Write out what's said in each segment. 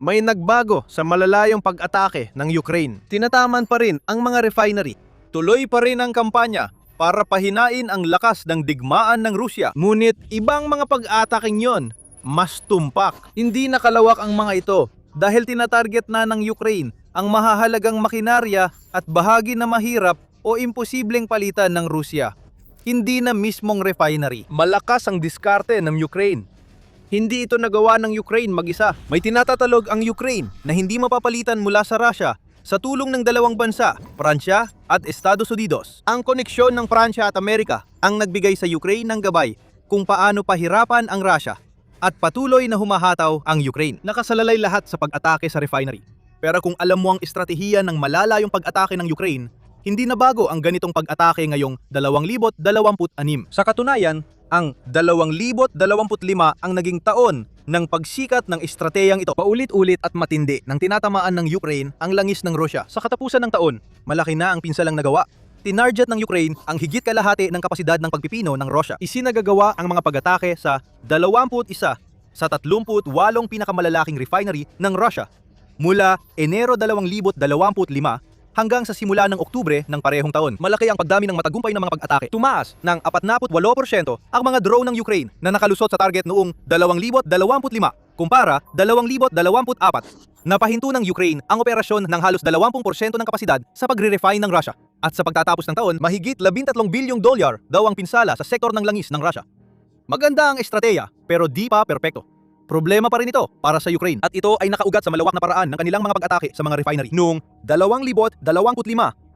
May nagbago sa malalayong pag-atake ng Ukraine. Tinataman pa rin ang mga refinery. Tuloy pa rin ang kampanya para pahinain ang lakas ng digmaan ng Rusya. Ngunit ibang mga pag-ataking yon mas tumpak. Hindi nakalawak ang mga ito dahil tinatarget na ng Ukraine ang mahahalagang makinarya at bahagi na mahirap o imposibleng palitan ng Rusya. Hindi na mismong refinery. Malakas ang diskarte ng Ukraine. Hindi ito nagawa ng Ukraine mag-isa. May tinatatalog ang Ukraine na hindi mapapalitan mula sa Russia sa tulong ng dalawang bansa, Pransya at Estados Unidos. Ang koneksyon ng Pransya at Amerika ang nagbigay sa Ukraine ng gabay kung paano pahirapan ang Russia at patuloy na humahataw ang Ukraine. Nakasalalay lahat sa pag-atake sa refinery. Pero kung alam mo ang estratehiya ng malalayong pag-atake ng Ukraine, hindi na bago ang ganitong pag-atake ngayong 2026. Sa katunayan, ang 2025 ang naging taon ng pagsikat ng estratehiyang ito. Paulit-ulit at matindi nang tinatamaan ng Ukraine ang langis ng Rusya. Sa katapusan ng taon, malaki na ang pinsalang nagawa. Tinarget ng Ukraine ang higit kalahati ng kapasidad ng pagpipino ng Rusya. Isinagagawa ang mga pag-atake sa 21 sa 38 pinakamalalaking refinery ng Russia mula Enero 2025 hanggang sa simula ng Oktubre ng parehong taon. Malaki ang pagdami ng matagumpay ng mga pag-atake. Tumaas ng 48% ang mga drone ng Ukraine na nakalusot sa target noong 2025 kumpara 2024. Napahinto ng Ukraine ang operasyon ng halos 20% ng kapasidad sa pagre-refine ng Russia. At sa pagtatapos ng taon, mahigit $13 bilyong daw ang pinsala sa sektor ng langis ng Russia. Maganda ang estratehiya pero di pa perpekto. Problema pa rin ito para sa Ukraine at ito ay nakaugat sa malawak na paraan ng kanilang mga pag-atake sa mga refinery. Noong 2025,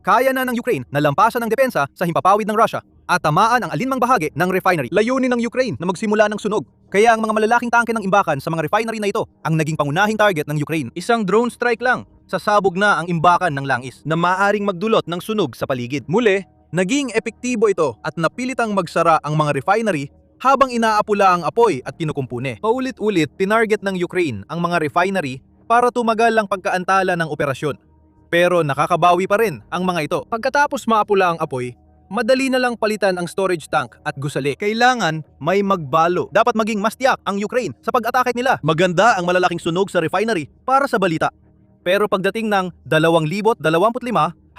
kaya na ng Ukraine na lampasan ang depensa sa himpapawid ng Russia at tamaan ang alinmang bahagi ng refinery. Layunin ng Ukraine na magsimula ng sunog. Kaya ang mga malalaking tangke ng imbakan sa mga refinery na ito ang naging pangunahing target ng Ukraine. Isang drone strike lang, sasabog na ang imbakan ng langis na maaaring magdulot ng sunog sa paligid. Muli, naging epektibo ito at napilitang magsara ang mga refinery habang inaapula ang apoy at kinukumpune. Paulit-ulit, tinarget ng Ukraine ang mga refinery para tumagal ang pagkaantala ng operasyon. Pero nakakabawi pa rin ang mga ito. Pagkatapos maapula ang apoy, madali na lang palitan ang storage tank at gusali. Kailangan may magbalo. Dapat maging mas tiyak ang Ukraine sa pag-atake nila. Maganda ang malalaking sunog sa refinery para sa balita. Pero pagdating ng 2025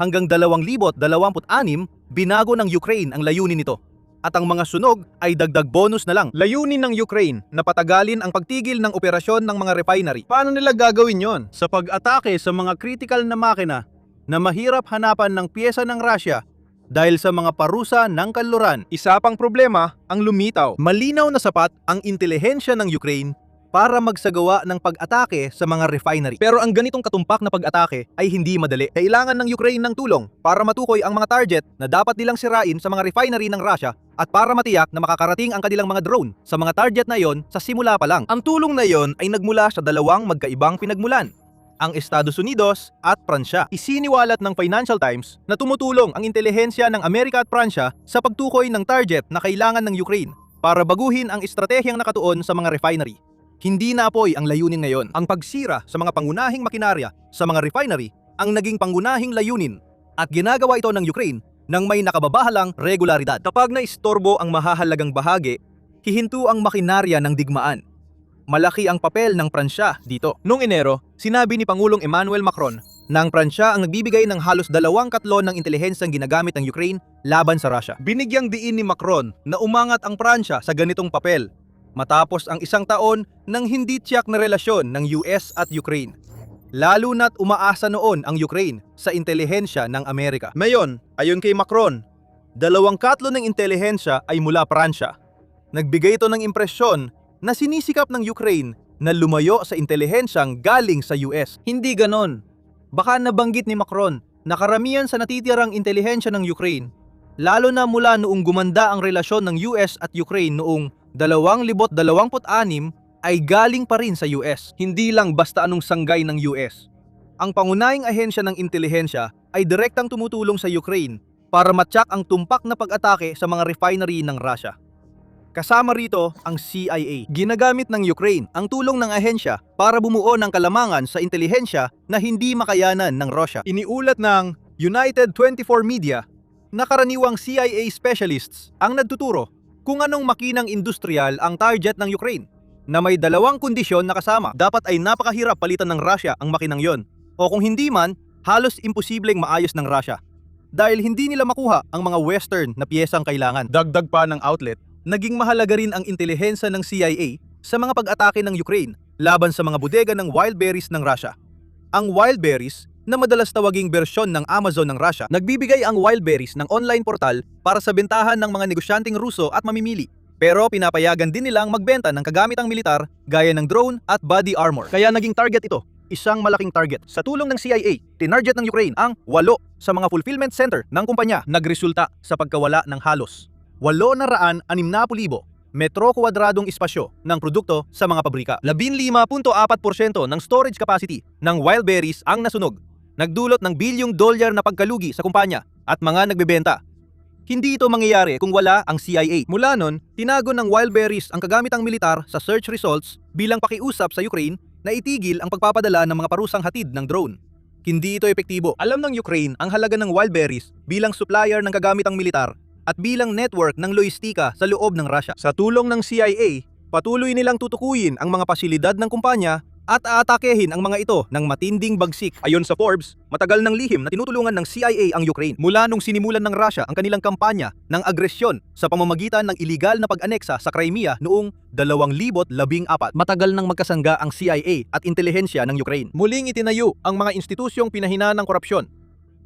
hanggang 2026, binago ng Ukraine ang layunin nito. At ang mga sunog ay dagdag bonus na lang. Layunin ng Ukraine na patagalin ang pagtigil ng operasyon ng mga refinery. Paano nila gagawin yon? Sa pag-atake sa mga critical na makina na mahirap hanapan ng piyesa ng Russia dahil sa mga parusa ng kanluran. Isa pang problema ang lumitaw. Malinaw na sapat ang intelihensya ng Ukraine para magsagawa ng pag-atake sa mga refinery. Pero ang ganitong katumpak na pag-atake ay hindi madali. Kailangan ng Ukraine ng tulong para matukoy ang mga target na dapat nilang sirain sa mga refinery ng Russia at para matiyak na makakarating ang kanilang mga drone sa mga target na yon sa simula pa lang. Ang tulong na yon ay nagmula sa dalawang magkaibang pinagmulan, ang Estados Unidos at Pransya. Isiniwalat ng Financial Times na tumutulong ang intelihensya ng Amerika at Pransya sa pagtukoy ng target na kailangan ng Ukraine para baguhin ang estratehiyang nakatuon sa mga refinery. Hindi na apoy ang layunin ngayon. Ang pagsira sa mga pangunahing makinarya sa mga refinery ang naging pangunahing layunin at ginagawa ito ng Ukraine nang may nakababahalang regularidad. Kapag naistorbo ang mahahalagang bahagi, hihinto ang makinarya ng digmaan. Malaki ang papel ng Pransya dito. Noong Enero, sinabi ni Pangulong Emmanuel Macron na ang Pransya ang nagbibigay ng halos 2/3 ng intelihensyang ginagamit ng Ukraine laban sa Russia. Binigyang diin ni Macron na umangat ang Pransya sa ganitong papel matapos ang isang taon ng hindi tiyak na relasyon ng US at Ukraine. Lalo na't umaasa noon ang Ukraine sa intelihensya ng Amerika. Ngayon, ayon kay Macron, 2/3 ng intelihensya ay mula Pransya. Nagbigay ito ng impresyon na sinisikap ng Ukraine na lumayo sa intelihensyang galing sa US. Hindi ganon. Baka nabanggit ni Macron na karamihan sa natitirang intelihensya ng Ukraine, lalo na mula noong gumanda ang relasyon ng US at Ukraine noong 2026 ay galing pa rin sa US. Hindi lang basta anong sanggay ng US. Ang pangunahing ahensya ng intelihensya ay direktang tumutulong sa Ukraine para matyak ang tumpak na pag-atake sa mga refinery ng Russia. Kasama rito ang CIA. Ginagamit ng Ukraine ang tulong ng ahensya para bumuo ng kalamangan sa intelihensya na hindi makayanan ng Russia. Iniulat ng United 24 Media na karaniwang CIA specialists ang nagtuturo kung anong makinang industrial ang target ng Ukraine. na may dalawang kondisyon na kasama. Dapat ay napakahirap palitan ng Russia ang makinang yon. O kung hindi man, halos imposibleng maayos ng Russia. Dahil hindi nila makuha ang mga Western na piyesang kailangan. Dagdag pa ng outlet, naging mahalaga rin ang intelihensya ng CIA sa mga pag-atake ng Ukraine laban sa mga bodega ng Wildberries ng Russia. Ang Wildberries, na madalas tawaging bersyon ng Amazon ng Russia, nagbibigay ang Wildberries ng online portal para sa bentahan ng mga negosyanteng Ruso at mamimili. Pero pinapayagan din nilang magbenta ng kagamitang militar gaya ng drone at body armor. Kaya naging target ito, isang malaking target. Sa tulong ng CIA, tinarget ng Ukraine ang 8 sa mga fulfillment center ng kumpanya. Nagresulta sa pagkawala ng halos 860,000 metro kwadradong espasyo ng produkto sa mga pabrika. 15.4% ng storage capacity ng Wildberries ang nasunog. Nagdulot ng bilyong dolyar na pagkalugi sa kumpanya at mga nagbebenta. Hindi ito mangyayari kung wala ang CIA. Mula nun, tinago ng Wildberries ang kagamitang militar sa search results bilang pakiusap sa Ukraine na itigil ang pagpapadala ng mga parusang hatid ng drone. Hindi ito epektibo. Alam ng Ukraine ang halaga ng Wildberries bilang supplier ng kagamitang militar at bilang network ng logistika sa loob ng Russia. Sa tulong ng CIA, patuloy nilang tutukuyin ang mga pasilidad ng kumpanya at aatakehin ang mga ito ng matinding bagsik. Ayon sa Forbes, matagal ng lihim na tinutulungan ng CIA ang Ukraine mula nung sinimulan ng Russia ang kanilang kampanya ng agresyon sa pamamagitan ng iligal na pag-aneksa sa Crimea noong 2014. Matagal nang magkasangga ang CIA at intelihensya ng Ukraine. Muling itinayo ang mga institusyong pinahinaan ng korupsyon.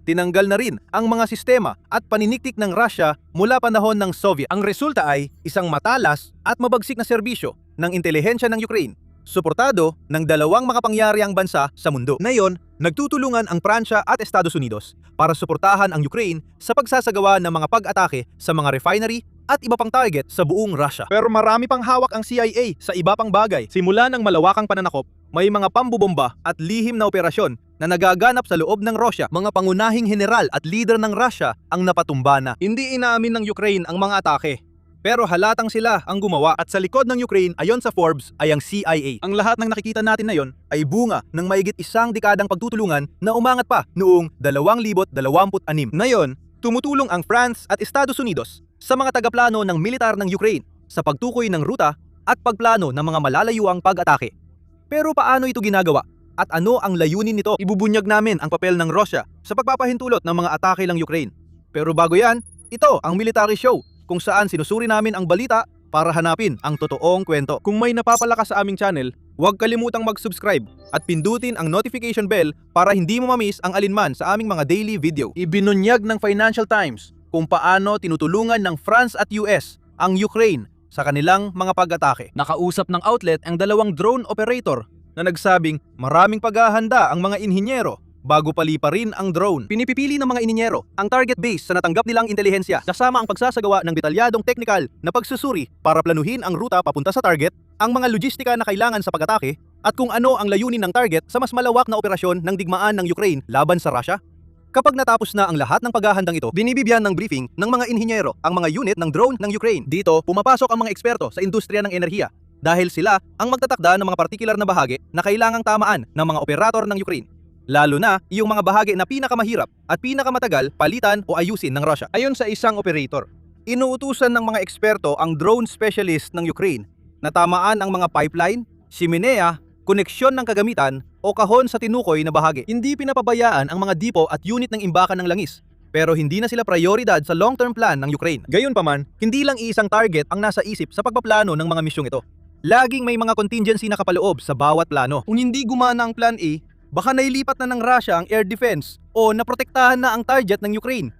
Tinanggal na rin ang mga sistema at paniniktik ng Russia mula panahon ng Soviet. Ang resulta ay isang matalas at mabagsik na serbisyo ng intelihensya ng Ukraine, suportado ng dalawang makapangyarihang bansa sa mundo. Ngayon, nagtutulungan ang Pransya at Estados Unidos para suportahan ang Ukraine sa pagsasagawa ng mga pag-atake sa mga refinery at iba pang target sa buong Russia. Pero marami pang hawak ang CIA sa iba pang bagay. Simula ng malawakang pananakop, may mga pambubomba at lihim na operasyon na nagaganap sa loob ng Russia. Mga pangunahing general at leader ng Russia ang napatumba na. Hindi inaamin ng Ukraine ang mga atake, pero halatang sila ang gumawa, at sa likod ng Ukraine ayon sa Forbes ay ang CIA. Ang lahat ng nakikita natin na yon ay bunga ng mahigit isang dekadang pagtutulungan na umangat pa noong 2026. Ngayon, tumutulong ang France at Estados Unidos sa mga tagaplano ng militar ng Ukraine sa pagtukoy ng ruta at pagplano ng mga malalayuang pag-atake. Pero paano ito ginagawa? At ano ang layunin nito? Ibubunyag namin ang papel ng Russia sa pagpapahintulot ng mga atake ng Ukraine. Pero bago yan, ito ang military show kung saan sinusuri namin ang balita para hanapin ang totoong kwento. Kung may napapalakas sa aming channel, huwag kalimutang mag-subscribe at pindutin ang notification bell para hindi mo mamiss ang alinman sa aming mga daily video. Ibinunyag ng Financial Times kung paano tinutulungan ng France at US ang Ukraine sa kanilang mga pag-atake. Nakausap ng outlet ang dalawang drone operator na nagsabing maraming paghahanda ang mga inhinyero bago paliparin ang drone. Pinipipili ng mga ininyero ang target base sa natanggap nilang intelihensya, kasama ang pagsasagawa ng detalyadong technical na pagsusuri para planuhin ang ruta papunta sa target, ang mga logistika na kailangan sa pag-atake, at kung ano ang layunin ng target sa mas malawak na operasyon ng digmaan ng Ukraine laban sa Russia. Kapag natapos na ang lahat ng paghahandang ito, binibigyan ng briefing ng mga inhinyero ang mga unit ng drone ng Ukraine. Dito, pumapasok ang mga eksperto sa industriya ng enerhiya dahil sila ang magtatakda ng mga partikular na bahagi na kailangang tamaan ng mga operator ng Ukraine. Lalo na yung mga bahagi na pinakamahirap at pinakamatagal palitan o ayusin ng Russia. Ayon sa isang operator, inuutusan ng mga eksperto ang drone specialist ng Ukraine na tamaan ang mga pipeline, siminea, koneksyon ng kagamitan o kahon sa tinukoy na bahagi. Hindi pinapabayaan ang mga dipo at unit ng imbakan ng langis, pero hindi na sila prioridad sa long-term plan ng Ukraine. Gayunpaman, hindi lang iisang target ang nasa isip sa pagpaplano ng mga misyong ito. Laging may mga contingency na kapaloob sa bawat plano. Kung hindi gumana ang plan A, baka nailipat na ng Russia ang air defense o naprotektahan na ang target ng Ukraine.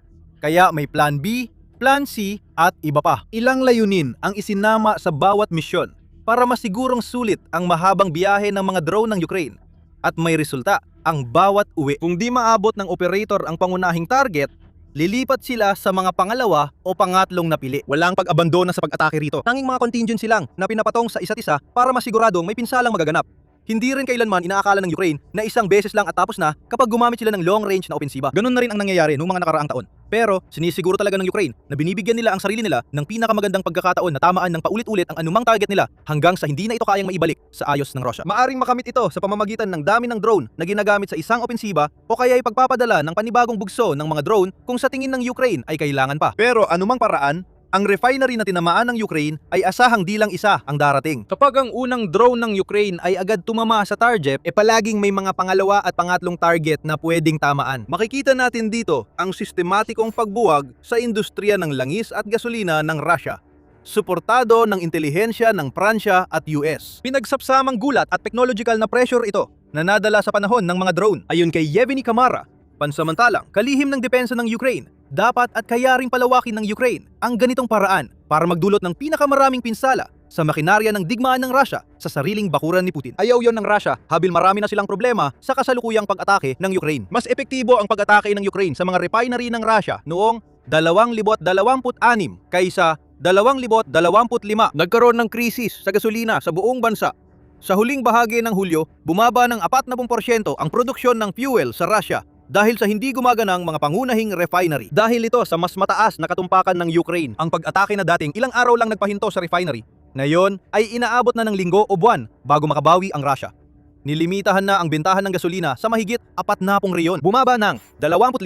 Kaya may plan B, plan C at iba pa. Ilang layunin ang isinama sa bawat misyon para masigurong sulit ang mahabang biyahe ng mga drone ng Ukraine at may resulta ang bawat uwi. Kung di maabot ng operator ang pangunahing target, lilipat sila sa mga pangalawa o pangatlong napili. Walang pag-abandona sa pag-atake rito. Tanging mga contingency lang na pinapatong sa isa't isa para masiguradong may pinsalang magaganap. Hindi rin kailanman inaakala ng Ukraine na isang beses lang at tapos na kapag gumamit sila ng long-range na opensiba. Ganun na rin ang nangyayari noong mga nakaraang taon. Pero sinisiguro talaga ng Ukraine na binibigyan nila ang sarili nila ng pinakamagandang pagkakataon na tamaan ng paulit-ulit ang anumang target nila hanggang sa hindi na ito kayang maibalik sa ayos ng Russia. Maaring makamit ito sa pamamagitan ng dami ng drone na ginagamit sa isang opensiba o kaya ay pagpapadala ng panibagong bugso ng mga drone kung sa tingin ng Ukraine ay kailangan pa. Pero anumang paraan, Ang refinery na tinamaan ng Ukraine ay asahang di lang isa ang darating. Kapag ang unang drone ng Ukraine ay agad tumama sa target, palaging may mga pangalawa at pangatlong target na pwedeng tamaan. Makikita natin dito ang sistematikong pagbuwag sa industriya ng langis at gasolina ng Russia, suportado ng intelihensya ng Pransya at US. Pinagsapsamang gulat at technological na pressure ito na nadala sa panahon ng mga drone. Ayon kay Yevgeny Kamara, pansamantalang kalihim ng depensa ng Ukraine, dapat at kaya ring palawakin ng Ukraine ang ganitong paraan para magdulot ng pinakamaraming pinsala sa makinarya ng digmaan ng Russia sa sariling bakuran ni Putin. Ayaw yon ng Russia, habil marami na silang problema sa kasalukuyang pag-atake ng Ukraine. Mas epektibo ang pag-atake ng Ukraine sa mga refinery ng Russia noong 2026 kaysa 2025. Nagkaroon ng krisis sa gasolina sa buong bansa. Sa huling bahagi ng Hulyo, bumaba ng 40% ang produksyon ng fuel sa Russia dahil sa hindi gumaganang mga pangunahing refinery. Dahil ito sa mas mataas na katumpakan ng Ukraine, ang pag-atake na dating ilang araw lang nagpahinto sa refinery, ngayon ay inaabot na ng linggo o buwan bago makabawi ang Russia. Nilimitahan na ang bentahan ng gasolina sa mahigit 40 reyon. Bumaba ng 25%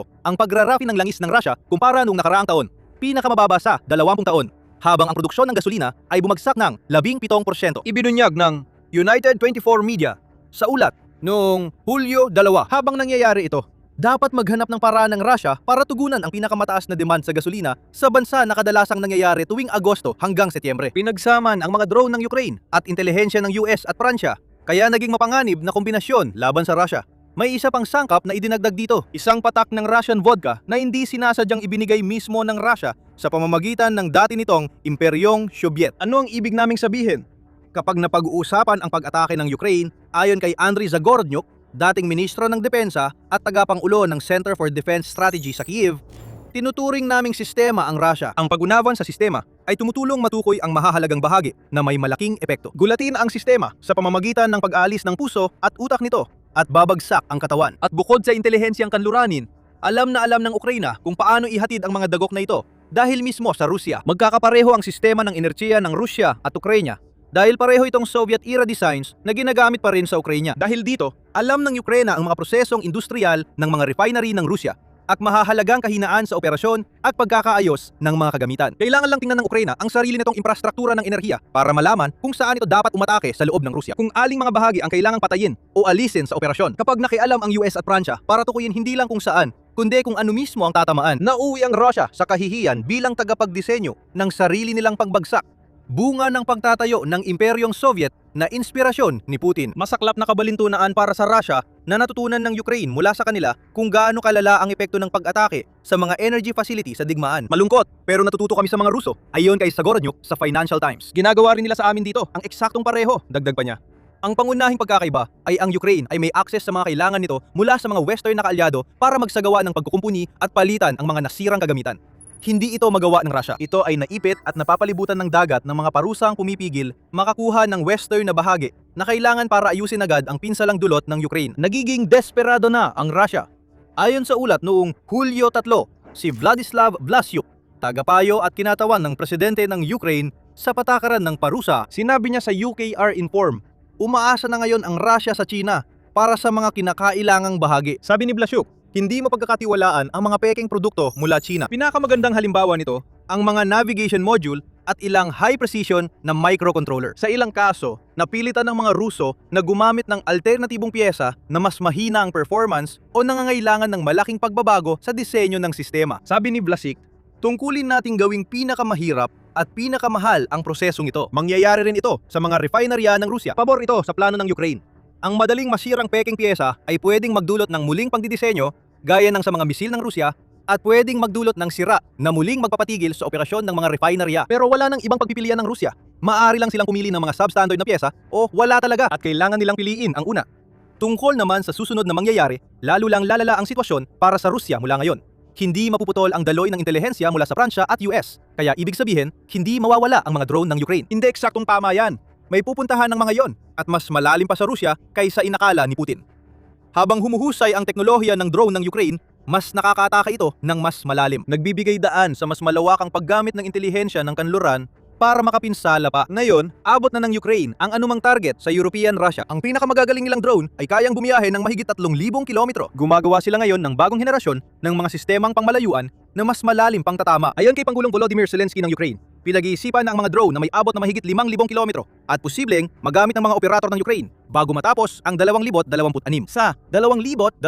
ang pagrarafi ng langis ng Russia kumpara nung nakaraang taon, pinakamababa sa 20 taon, habang ang produksyon ng gasolina ay bumagsak ng 17%. Ibinunyag ng United 24 Media sa ulat noong Hulyo 2. Habang nangyayari ito, dapat maghanap ng paraan ng Russia para tugunan ang pinakamataas na demand sa gasolina sa bansa na kadalasang nangyayari tuwing Agosto hanggang Setyembre. Pinagsaman ang mga drone ng Ukraine at intelihensya ng US at Pransya, kaya naging mapanganib na kombinasyon laban sa Russia. May isa pang sangkap na idinagdag dito, isang patak ng Russian vodka na hindi sinasadyang ibinigay mismo ng Russia sa pamamagitan ng dati nitong Imperyong Soviet. Ano ang ibig naming sabihin? Kapag napag-uusapan ang pag-atake ng Ukraine, ayon kay Andriy Zagornyuk, dating ministro ng depensa at tagapangulo ng Center for Defense Strategy sa Kyiv, tinuturing naming sistema ang Russia. Ang pag-unawan sa sistema ay tumutulong matukoy ang mahahalagang bahagi na may malaking epekto. Gulatin ang sistema sa pamamagitan ng pag-aalis ng puso at utak nito at babagsak ang katawan. At bukod sa intelihensyang kanluranin, alam na alam ng Ukraina kung paano ihatid ang mga dagok na ito dahil mismo sa Rusya. Magkakapareho ang sistema ng enerhiya ng Rusya at Ukraina dahil pareho itong Soviet-era designs na ginagamit pa rin sa Ukraina. Dahil dito, alam ng Ukraina ang mga prosesong industrial ng mga refinery ng Rusya at mahahalagang kahinaan sa operasyon at pagkakaayos ng mga kagamitan. Kailangan lang tingnan ng Ukraina ang sarili nitong infrastruktura ng enerhiya para malaman kung saan ito dapat umatake sa loob ng Rusya. Kung aling mga bahagi ang kailangang patayin o alisin sa operasyon. Kapag nakialam ang US at Pransya para tukuyin hindi lang kung saan, kundi kung ano mismo ang tatamaan. Nauwi ang Russia sa kahihiyan bilang tagapagdisenyo ng sarili nilang pagbagsak. Bunga ng pagtatayo ng Imperyong Soviet na inspirasyon ni Putin. Masaklap na kabalintunaan para sa Russia na natutunan ng Ukraine mula sa kanila kung gaano kalala ang epekto ng pag-atake sa mga energy facility sa digmaan. Malungkot, pero natututo kami sa mga Ruso, ayon kay Zagornyuk sa Financial Times. Ginagawa rin nila sa amin dito ang eksaktong pareho, dagdag pa niya. Ang pangunahing pagkakaiba ay ang Ukraine ay may access sa mga kailangan nito mula sa mga Western na kaalyado para magsagawa ng pagkukumpuni at palitan ang mga nasirang kagamitan. Hindi ito magawa ng Russia. Ito ay naipit at napapalibutan ng dagat ng mga parusang pumipigil makakuha ng western na bahagi na kailangan para ayusin agad ang pinsalang dulot ng Ukraine. Nagiging desperado na ang Russia. Ayon sa ulat noong Hulyo 3, si Vladislav Vlasyuk, tagapayo at kinatawan ng presidente ng Ukraine sa patakaran ng parusa, sinabi niya sa UKR Inform, umaasa na ngayon ang Russia sa China para sa mga kinakailangang bahagi. Sabi ni Vlasyuk, hindi mapagkakatiwalaan ang mga peking produkto mula China. Pinakamagandang halimbawa nito, ang mga navigation module at ilang high-precision na microcontroller. Sa ilang kaso, napilitan ng mga Ruso na gumamit ng alternatibong pyesa na mas mahina ang performance o nangangailangan ng malaking pagbabago sa disenyo ng sistema. Sabi ni Vlasyuk, tungkulin nating gawing pinakamahirap at pinakamahal ang prosesong ito. Mangyayari rin ito sa mga refinerya ng Rusya. Pabor ito sa plano ng Ukraine. Ang madaling masirang peking pyesa ay pwedeng magdulot ng muling pagdidisenyo gaya ng sa mga misil ng Rusya at pwedeng magdulot ng sira na muling magpapatigil sa operasyon ng mga refinerya. Pero wala nang ibang pagpipilian ng Rusya. Maaari lang silang pumili ng mga substandard na pyesa o wala talaga at kailangan nilang piliin ang una. Tungkol naman sa susunod na mangyayari, lalo lang lalala ang sitwasyon para sa Rusya mula ngayon. Hindi mapuputol ang daloy ng intelihensya mula sa Pransya at US. Kaya ibig sabihin, hindi mawawala ang mga drone ng Ukraine. Hindi eksaktong tama yan. May pupuntahan ng mga yon at mas malalim pa sa Rusya kaysa inakala ni Putin. Habang humuhusay ang teknolohiya ng drone ng Ukraine, mas nakakataka ito ng mas malalim. Nagbibigay daan sa mas malawakang paggamit ng intelihensya ng kanluran para makapinsala pa. Ngayon, abot na ng Ukraine ang anumang target sa European Russia. Ang pinakamagagaling nilang drone ay kayang bumiyahe ng mahigit 3,000 kilometro. Gumagawa sila ngayon ng bagong henerasyon ng mga sistemang pangmalayuan na mas malalim pang tatama. Ayon kay Pangulong Volodymyr Zelensky ng Ukraine, pinag-iisipan na ang mga drone na may abot na mahigit 5,000 kilometro at posibleng magamit ng mga operator ng Ukraine bago matapos ang 2026. Sa 2027,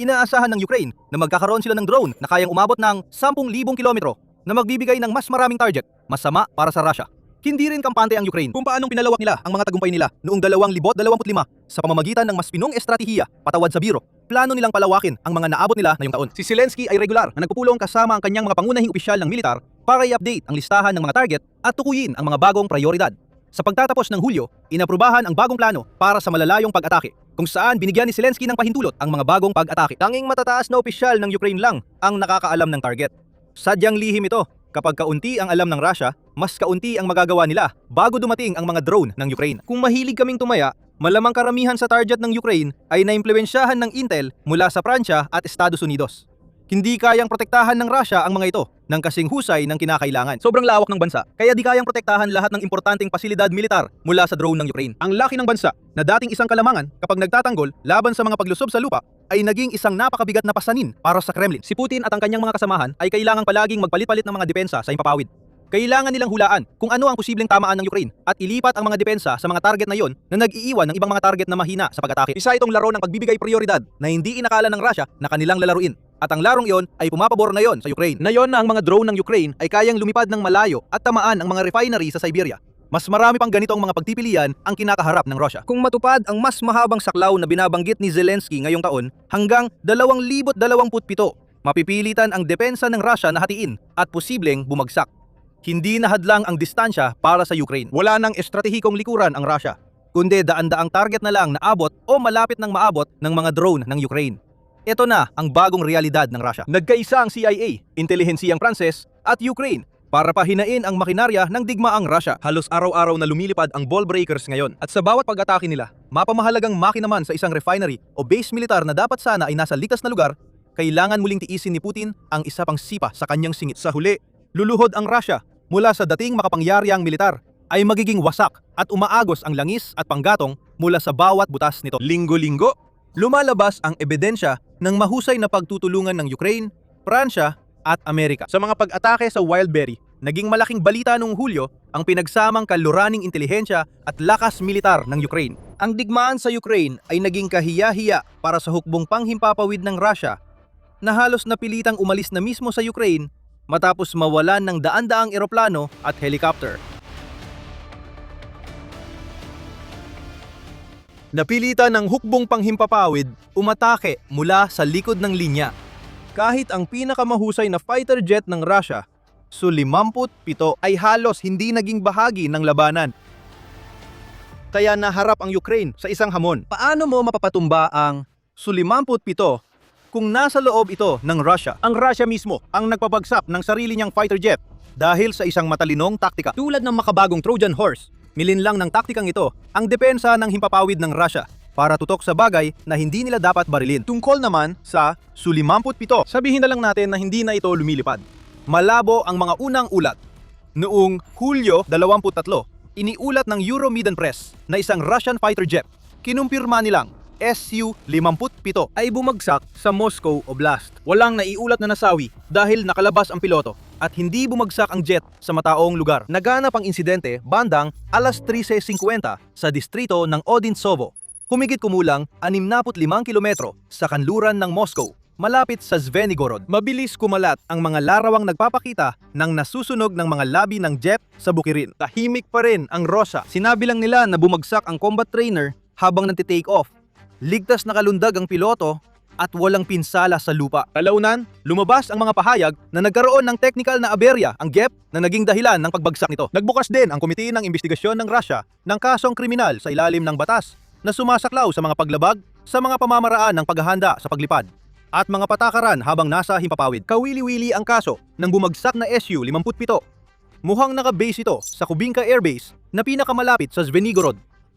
inaasahan ng Ukraine na magkakaroon sila ng drone na kayang umabot ng 10,000 kilometro na magbibigay ng mas maraming target, masama para sa Russia. Hindi rin kampante ang Ukraine kung paanong pinalawak nila ang mga tagumpay nila noong 2025 sa pamamagitan ng mas pinong estratehiya patawad sa biro. Plano nilang palawakin ang mga naabot nila ngayong taon. Si Zelensky ay regular na nagpupulong kasama ang kanyang mga pangunahing opisyal ng militar para i-update ang listahan ng mga target at tukuyin ang mga bagong prioridad. Sa pagtatapos ng Hulyo, inaprubahan ang bagong plano para sa malalayong pag-atake, kung saan binigyan ni Zelensky ng pahintulot ang mga bagong pag-atake. Tanging matataas na opisyal ng Ukraine lang ang nakakaalam ng target. Sadyang lihim ito. Kapag kaunti ang alam ng Russia, mas kaunti ang magagawa nila bago dumating ang mga drone ng Ukraine. Kung mahilig kaming tumaya, malamang karamihan sa target ng Ukraine ay naimpluwensyahan ng intel mula sa Pransya at Estados Unidos. Hindi kayang protektahan ng Russia ang mga ito ng kasing husay ng kinakailangan. Sobrang lawak ng bansa, kaya di kayang protektahan lahat ng importanteng pasilidad militar mula sa drone ng Ukraine. Ang laki ng bansa na dating isang kalamangan kapag nagtatanggol laban sa mga paglusob sa lupa ay naging isang napakabigat na pasanin para sa Kremlin. Si Putin at ang kanyang mga kasamahan ay kailangang palaging magpalit-palit ng mga depensa sa impapawid. Kailangan nilang hulaan kung ano ang posibleng tamaan ng Ukraine at ilipat ang mga depensa sa mga target na yon na nag-iiwan ng ibang mga target na mahina sa pag-atake. Isa itong laro ng pagbibigay prioridad na hindi inakala ng Russia na kanilang lalaruin. At ang larong iyon ay pumapabor na yon sa Ukraine. Nayon na ang mga drone ng Ukraine ay kayang lumipad ng malayo at tamaan ang mga refinery sa Siberia. Mas marami pang ganitong mga pagpipilian ang kinakaharap ng Russia. Kung matupad ang mas mahabang saklaw na binabanggit ni Zelensky ngayong taon hanggang 2027, mapipilitan ang depensa ng Russia na hatiin at posibleng bumagsak. Hindi na hadlang ang distansya para sa Ukraine. Wala nang estratehikong likuran ang Russia, kundi daan-daang target na lang na abot o malapit ng maabot ng mga drone ng Ukraine. Ito na ang bagong realidad ng Russia. Nagkaisa ang CIA, intelihensiyang Pranses at Ukraine para pahinain ang makinarya ng digmaang Russia. Halos araw-araw na lumilipad ang ball breakers ngayon at sa bawat pag-atake nila, mapamahalagang makina man sa isang refinery o base militar na dapat sana ay nasa likas na lugar, kailangan muling tiisin ni Putin ang isa pang sipa sa kanyang singit. Sa huli, luluhod ang Russia mula sa dating makapangyarihang militar ay magiging wasak at umaagos ang langis at panggatong mula sa bawat butas nito. Linggo-linggo, lumalabas ang ebidensya ng mahusay na pagtutulungan ng Ukraine, Pransya at Amerika. Sa mga pag-atake sa Wildberry, naging malaking balita noong Hulyo ang pinagsamang kaluraning intelihensya at lakas militar ng Ukraine. Ang digmaan sa Ukraine ay naging kahiya-hiya para sa hukbong panghimpapawid ng Russia na halos napilitang umalis na mismo sa Ukraine matapos mawalan ng daan-daang eroplano at helicopter. Napilitan ng hukbong panghimpapawid umatake mula sa likod ng linya. Kahit ang pinakamahusay na fighter jet ng Russia, Su-57 ay halos hindi naging bahagi ng labanan. Kaya naharap ang Ukraine sa isang hamon. Paano mo mapapatumba ang Su-57 kung nasa loob ito ng Russia? Ang Russia mismo ang nagpabagsak ng sarili niyang fighter jet dahil sa isang matalinong taktika. Tulad ng makabagong Trojan horse, milinlang ng taktikang ito ang depensa ng himpapawid ng Russia para tutok sa bagay na hindi nila dapat barilin. Tungkol naman sa Su-57, sabihin na lang natin na hindi na ito lumilipad. Malabo ang mga unang ulat. Noong Hulyo 23, iniulat ng Euromaidan Press na isang Russian fighter jet, kinumpirma nilang Su-57 ay bumagsak sa Moscow Oblast. Walang naiulat na nasawi dahil nakalabas ang piloto at hindi bumagsak ang jet sa mataong lugar. Naganap ang insidente bandang alas 13:50 sa distrito ng Odintsovo, humigit kumulang 65 kilometro sa kanluran ng Moscow, malapit sa Zvenigorod. Mabilis kumalat ang mga larawang nagpapakita ng nasusunog ng mga labi ng jet sa bukirin. Tahimik pa rin ang Russia. Sinabi lang nila na bumagsak ang combat trainer habang nagte-take off. Ligtas na kalundag ang piloto at walang pinsala sa lupa. Kalaunan, lumabas ang mga pahayag na nagkaroon ng technical na aberya ang gap na naging dahilan ng pagbagsak nito. Nagbukas din ang komite ng investigasyon ng Russia ng kasong kriminal sa ilalim ng batas na sumasaklaw sa mga paglabag sa mga pamamaraan ng paghahanda sa paglipad at mga patakaran habang nasa himpapawid. Kawili-wili ang kaso ng bumagsak na Su-57. Mukhang nakabase ito sa Kubinka Air Base na pinakamalapit sa Zvenigorod,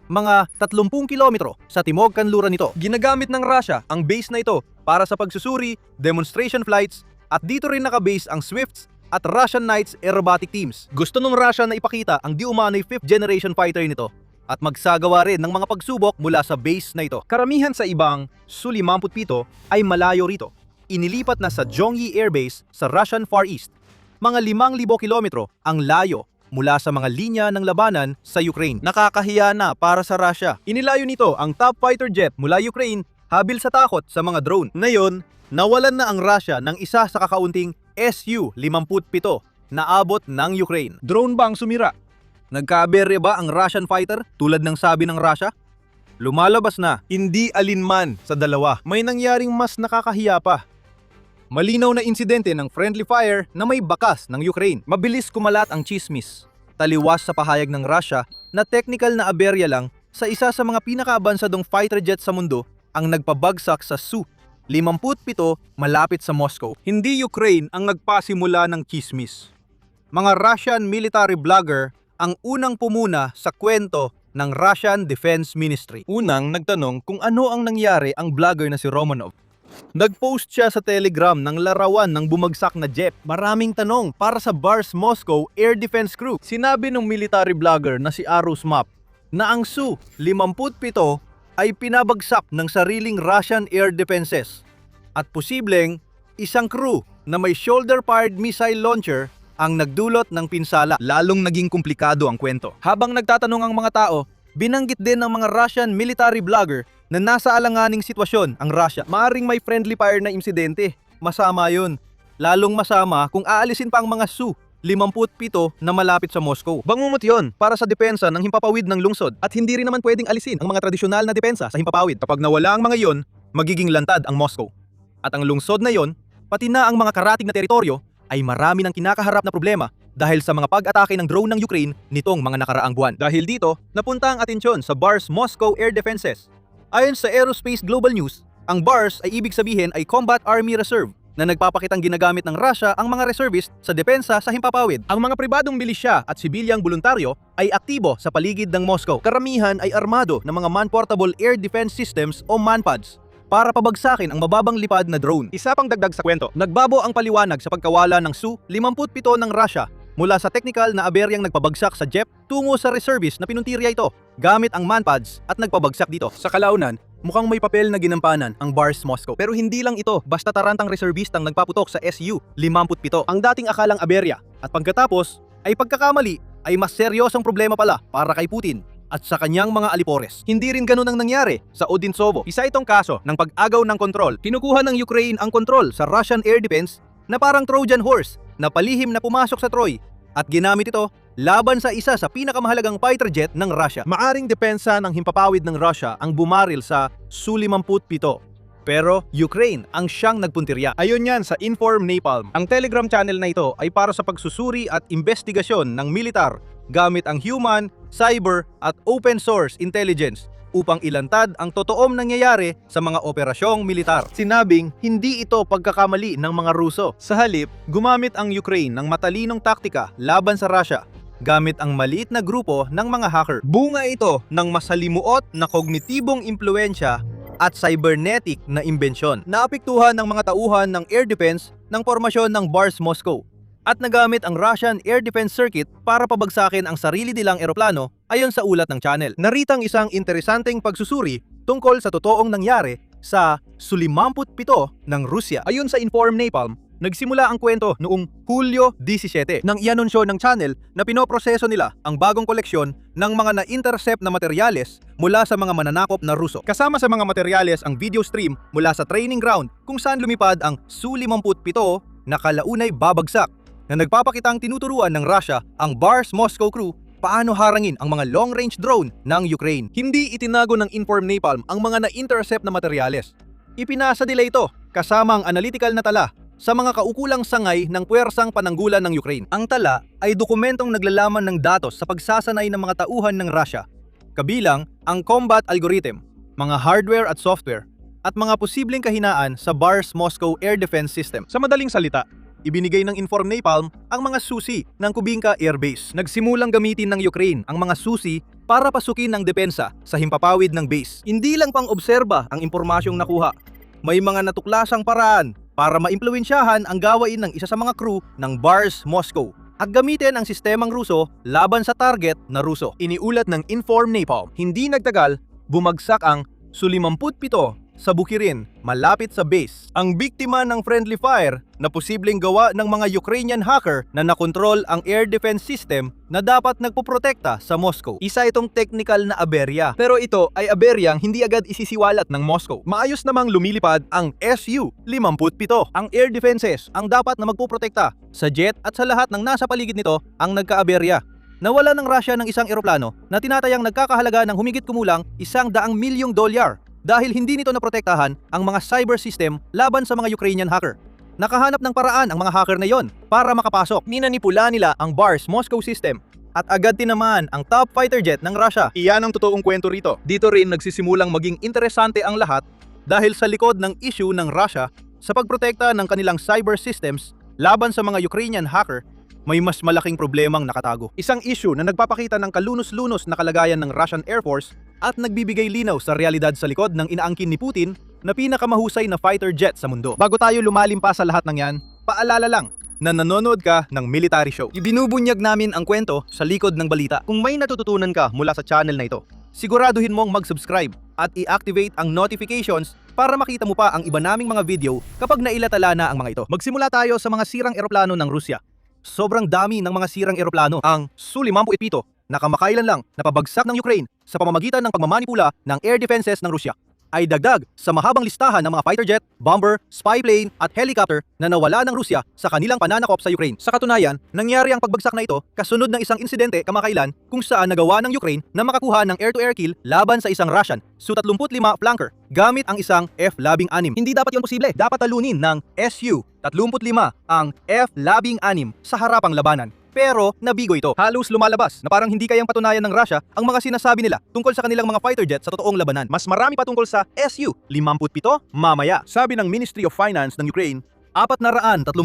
mga 30 kilometro sa timog kanluran nito. Ginagamit ng Russia ang base na ito para sa pagsusuri, demonstration flights at dito rin nakabase ang Swifts at Russian Knights Aerobatic Teams. Gusto ng Russia na ipakita ang di umano'y 5th generation fighter nito at magsagawa rin ng mga pagsubok mula sa base na ito. Karamihan sa ibang Su-57 ay malayo rito. Inilipat na sa Zhongyi Air Base sa Russian Far East. Mga 5,000 kilometro ang layo mula sa mga linya ng labanan sa Ukraine. Nakakahiya na para sa Russia. Inilayo nito ang top fighter jet mula Ukraine habil sa takot sa mga drone. Ngayon, nawalan na ang Russia ng isa sa kakaunting Su-57 na abot ng Ukraine. Drone ba ang sumira? Nagkaaberya ba ang Russian fighter tulad ng sabi ng Russia? Lumalabas na, hindi alinman sa dalawa. May nangyaring mas nakakahiya pa. Malinaw na insidente ng friendly fire na may bakas ng Ukraine. Mabilis kumalat ang chismis. Taliwas sa pahayag ng Russia na technical na aberya lang sa isa sa mga pinakaabansadong fighter jet sa mundo ang nagpabagsak sa Su-57 malapit sa Moscow. Hindi Ukraine ang nagpasimula ng chismis. Mga Russian military blogger ang unang pumuna sa kwento ng Russian Defense Ministry. Unang nagtanong kung ano ang nangyari ang blogger na si Romanov. Nag-post siya sa Telegram ng larawan ng bumagsak na jet. Maraming tanong para sa Bars Moscow Air Defense Crew. Sinabi ng military blogger na si Arus Map na ang Su-57 ay pinabagsak ng sariling Russian air defenses at posibleng isang crew na may shoulder-fired missile launcher ang nagdulot ng pinsala. Lalong naging komplikado ang kwento. Habang nagtatanong ang mga tao, binanggit din ng mga Russian military blogger na nasa alanganing sitwasyon ang Russia. Maaring may friendly fire na insidente. Masama yun. Lalong masama kung aalisin pa ang mga Su-57 na malapit sa Moscow. Bangungot yun para sa depensa ng himpapawid ng lungsod at hindi rin naman pwedeng alisin ang mga tradisyonal na depensa sa himpapawid. Kapag nawala ang mga yon, magiging lantad ang Moscow. At ang lungsod na yon, pati na ang mga karatig na teritoryo, ay marami ng kinakaharap na problema dahil sa mga pag-atake ng drone ng Ukraine nitong mga nakaraang buwan. Dahil dito, napunta ang atensyon sa BARS Moscow Air Defenses. Ayon sa Aerospace Global News, ang BARS ay ibig sabihin ay Combat Army Reserve na nagpapakitang ginagamit ng Russia ang mga reservist sa depensa sa himpapawid. Ang mga pribadong milisya at sibilyang voluntaryo ay aktibo sa paligid ng Moscow. Karamihan ay armado ng mga Man-Portable Air Defense Systems o MANPADS para pabagsakin ang mababang lipad na drone. Isa pang dagdag sa kwento, nagbabo ang paliwanag sa pagkawala ng Su-57 ng Russia mula sa technical na aberyang nagpabagsak sa jet tungo sa reservist na pinuntirya ito gamit ang manpads at nagpabagsak dito. Sa kalaunan, mukhang may papel na ginampanan ang BARS Moscow. Pero hindi lang ito, basta tarantang reservistang nagpaputok sa Su-57 ang dating akalang aberya at pagkatapos ay pagkakamali ay mas seryosong problema pala para kay Putin at sa kanyang mga alipores. Hindi rin ganun ang nangyari sa Odintsovo. Isa itong kaso ng pag-agaw ng kontrol. Kinukuha ng Ukraine ang kontrol sa Russian air defense na parang Trojan horse na palihim na pumasok sa Troy at ginamit ito laban sa isa sa pinakamahalagang fighter jet ng Russia. Maaring depensa ng himpapawid ng Russia ang bumaril sa Su-57. Pero Ukraine ang siyang nagpuntirya. Ayon yan sa Inform Napalm. Ang Telegram channel na ito ay para sa pagsusuri at investigasyon ng militar gamit ang human, cyber at open source intelligence upang ilantad ang totoong nangyayari sa mga operasyong militar. Sinabing hindi ito pagkakamali ng mga Ruso. Sa halip, gumamit ang Ukraine ng matalinong taktika laban sa Russia gamit ang maliit na grupo ng mga hacker. Bunga ito ng masalimuot na kognitibong impluensya at cybernetic na imbensyon. Naapektuhan ng mga tauhan ng air defense ng formasyon ng BARS Moscow at nagamit ang Russian Air Defense Circuit para pabagsakin ang sarili nilang eroplano ayon sa ulat ng channel. Naritang isang interesanteng pagsusuri tungkol sa totoong nangyari sa Su-57 ng Rusya. Ayon sa Inform Napalm, nagsimula ang kwento noong Hulyo 17 nang ianunsyo ng channel na pinoproseso nila ang bagong koleksyon ng mga na-intercept na materyales mula sa mga mananakop na Ruso. Kasama sa mga materyales ang video stream mula sa training ground kung saan lumipad ang Su-57 na kalaunay babagsak, na nagpapakitang tinuturuan ng Russia ang BARS Moscow crew paano harangin ang mga long-range drone ng Ukraine. Hindi itinago ng Inform Napalm ang mga na-intercept na materyales. Ipinasa nila ito kasama ang analytical na tala sa mga kaukulang sangay ng puwersang pananggulan ng Ukraine. Ang tala ay dokumentong naglalaman ng datos sa pagsasanay ng mga tauhan ng Russia, kabilang ang combat algorithm, mga hardware at software, at mga posibleng kahinaan sa BARS Moscow Air Defense System. Sa madaling salita, ibinigay ng Inform Napalm ang mga susi ng Kubinka Air Base. Nagsimulang gamitin ng Ukraine ang mga susi para pasukin ang depensa sa himpapawid ng base. Hindi lang pang-obserba ang impormasyong nakuha. May mga natuklasang paraan para maimpluwensyahan ang gawain ng isa sa mga crew ng Bars Moscow at gamitin ang sistemang Ruso laban sa target na Ruso. Iniulat ng Inform Napalm, hindi nagtagal, bumagsak ang Su-57 sa Bukhirin, malapit sa base. Ang biktima ng friendly fire na posibleng gawa ng mga Ukrainian hacker na nakontrol ang air defense system na dapat nagpoprotekta sa Moscow. Isa itong technical na aberya, pero ito ay aberyang hindi agad isisiwalat ng Moscow. Maayos namang lumilipad ang Su-57. Ang air defenses ang dapat na magpoprotekta sa jet at sa lahat ng nasa paligid nito ang nagka-aberya. Nawala ng Russia ng isang eroplano na tinatayang nagkakahalaga ng humigit kumulang $100 milyong dahil hindi nito naprotektahan ang mga cyber system laban sa mga Ukrainian hacker. Nakahanap ng paraan ang mga hacker na yon para makapasok. Minanipula nila ang Bars Moscow system at agad tinamaan ang top fighter jet ng Russia. Iyan ang totoong kwento rito. Dito rin nagsisimulang maging interesante ang lahat dahil sa likod ng issue ng Russia sa pagprotekta ng kanilang cyber systems laban sa mga Ukrainian hacker, may mas malaking problemang nakatago. Isang issue na nagpapakita ng kalunos-lunos na kalagayan ng Russian Air Force at nagbibigay linaw sa realidad sa likod ng inaangkin ni Putin na pinakamahusay na fighter jet sa mundo. Bago tayo lumalim pa sa lahat ng yan, paalala lang na nanonood ka ng military show. Ibinubunyag namin ang kwento sa likod ng balita. Kung may natututunan ka mula sa channel na ito, siguraduhin mong mag-subscribe at i-activate ang notifications para makita mo pa ang iba naming mga video kapag nailatala na ang mga ito. Magsimula tayo sa mga sirang eroplano ng Rusya. Sobrang dami ng mga sirang eroplano ang Su-57 na kamakailan lang napabagsak ng Ukraine sa pamamagitan ng pagmamanipula ng air defenses ng Rusya ay dagdag sa mahabang listahan ng mga fighter jet, bomber, spy plane at helicopter na nawala ng Rusya sa kanilang pananakop sa Ukraine. Sa katunayan, nangyari ang pagbagsak na ito kasunod ng isang insidente kamakailan kung saan nagawa ng Ukraine na makakuha ng air-to-air kill laban sa isang Russian Su-35 flanker gamit ang isang F-16. Hindi dapat yon posible. Dapat talunin ng Su-35 ang F-16 sa harapang labanan. Pero nabigo ito. Halos lumalabas na parang hindi kayang patunayan ng Russia ang mga sinasabi nila tungkol sa kanilang mga fighter jet sa totoong labanan. Mas marami pa tungkol sa Su-57 mamaya. Sabi ng Ministry of Finance ng Ukraine, 439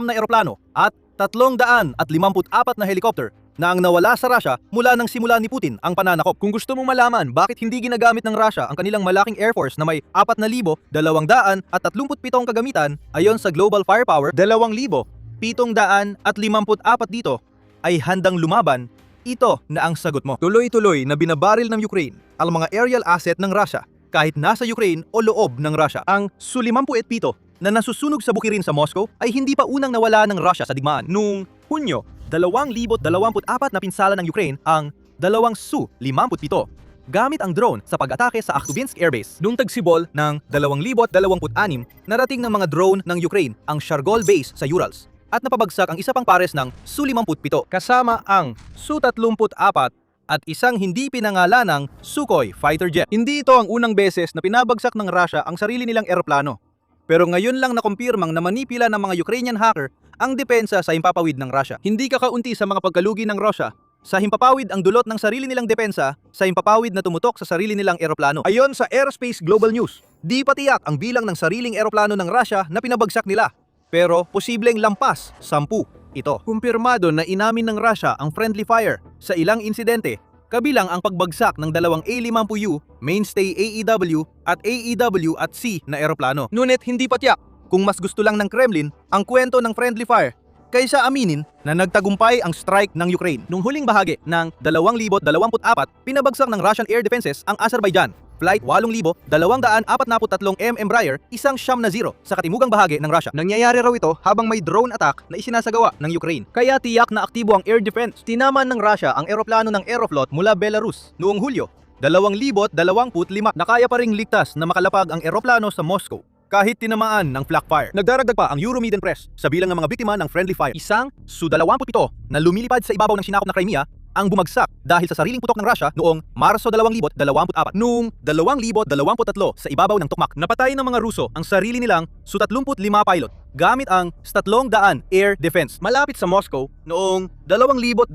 na eroplano at 354 na helicopter na ang nawala sa Russia mula nang simula ni Putin ang pananakop. Kung gusto mong malaman bakit hindi ginagamit ng Russia ang kanilang malaking air force na may 4,237 kagamitan ayon sa Global Firepower, 2,754 dito ay handang lumaban, ito na ang sagot mo. Tuloy-tuloy na binabaril ng Ukraine ang mga aerial asset ng Russia kahit nasa Ukraine o loob ng Russia. Ang Su-57 na nasusunog sa Bukhirin sa Moscow ay hindi pa unang nawala ng Russia sa digmaan. Noong Hunyo 2024 na pinsala ng Ukraine ang 2 Su-57 gamit ang drone sa pag-atake sa Akhtuvinsk Air Base. Noong tagsibol ng 2026, narating ng mga drone ng Ukraine ang Shargol Base sa Urals at napabagsak ang isa pang pares ng Su-57 kasama ang Su-34 at isang hindi pinangalanang Sukhoi fighter jet. Hindi ito ang unang beses na pinabagsak ng Russia ang sarili nilang eroplano. Pero ngayon lang nakumpirmang na manipila ng mga Ukrainian hacker ang depensa sa himpapawid ng Russia. Hindi kakaunti sa mga pagkalugi ng Russia sa himpapawid ang dulot ng sarili nilang depensa sa himpapawid na tumutok sa sarili nilang eroplano. Ayon sa Aerospace Global News, di pa tiyak ang bilang ng sariling eroplano ng Russia na pinabagsak nila. Pero posibleng lampas 10 ito. Kumpirmado na inamin ng Russia ang friendly fire sa ilang insidente, kabilang ang pagbagsak ng dalawang A-50U, mainstay AEW at AEW at C na eroplano. Ngunit hindi pa tiyak kung mas gusto lang ng Kremlin ang kwento ng friendly fire kaysa aminin na nagtagumpay ang strike ng Ukraine. Nung huling bahagi ng 2024, pinabagsak ng Russian Air Defenses ang Azerbaijan. Flight 8,243 Embraer, 170 sa katimugang bahagi ng Russia. Nangyayari raw ito habang may drone attack na isinasagawa ng Ukraine. Kaya tiyak na aktibo ang air defense. Tinaman ng Russia ang eroplano ng Aeroflot mula Belarus noong Hulyo 2025 na kaya pa ring ligtas na makalapag ang eroplano sa Moscow kahit tinamaan ng flak fire. Nagdaragdag pa ang Euromaidan Press sa bilang ng mga biktima ng friendly fire. Isang Su-27 na lumilipad sa ibabaw ng sinakop na Crimea ang bumagsak dahil sa sariling putok ng Russia noong Marso 2024. Noong 2023 sa ibabaw ng tukmak, napatay ng mga Ruso ang sarili nilang Su-35 pilot gamit ang S-300 air defense. Malapit sa Moscow noong 2025,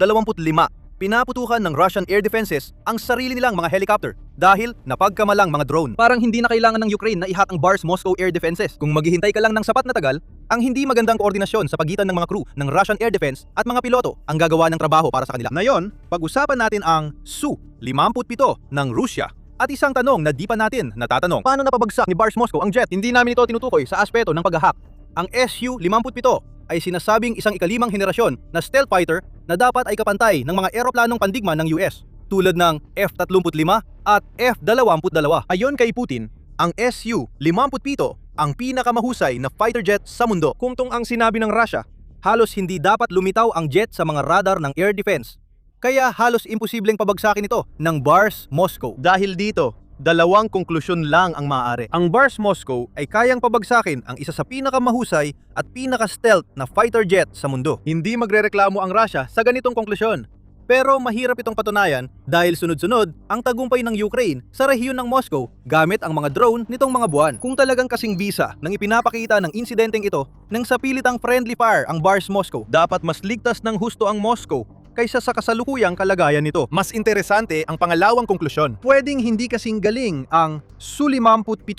pinaputukan ng Russian air defenses ang sarili nilang mga helicopter dahil napagkamalang mga drone. Parang hindi na kailangan ng Ukraine na ihack ang Bars Moscow air defenses. Kung maghihintay ka lang ng sapat na tagal, ang hindi magandang koordinasyon sa pagitan ng mga crew ng Russian air defense at mga piloto ang gagawa ng trabaho para sa kanila. Ngayon, pag-usapan natin ang Su-57 ng Rusya. At isang tanong na di pa natin natatanong, paano napabagsak ni Bars Moscow ang jet? Hindi namin ito tinutukoy sa aspeto ng pag-hack. Ang Su-57 ay sinasabing isang ikalimang henerasyon na stealth fighter na dapat ay kapantay ng mga eroplanong pandigma ng US tulad ng F-35 at F-22. Ayon kay Putin, ang Su-57 ang pinakamahusay na fighter jet sa mundo. Kung tong ang sinabi ng Russia, halos hindi dapat lumitaw ang jet sa mga radar ng air defense. Kaya halos imposibleng pabagsakin ito ng Bars Moscow. Dahil dito, dalawang konklusyon lang ang maaari. Ang Bars Moscow ay kayang pabagsakin ang isa sa pinakamahusay at pinaka-stealth na fighter jet sa mundo. Hindi magrereklamo ang Russia sa ganitong konklusyon. Pero mahirap itong patunayan dahil sunod-sunod ang tagumpay ng Ukraine sa rehiyon ng Moscow gamit ang mga drone nitong mga buwan. Kung talagang kasing bisa nang ipinapakita ng insidenteng ito nang sa pilitang friendly fire ang Bars Moscow, dapat mas ligtas ng husto ang Moscow kaysa sa kasalukuyang kalagayan nito. Mas interesante ang pangalawang konklusyon. Pwedeng hindi kasing galing ang Su-57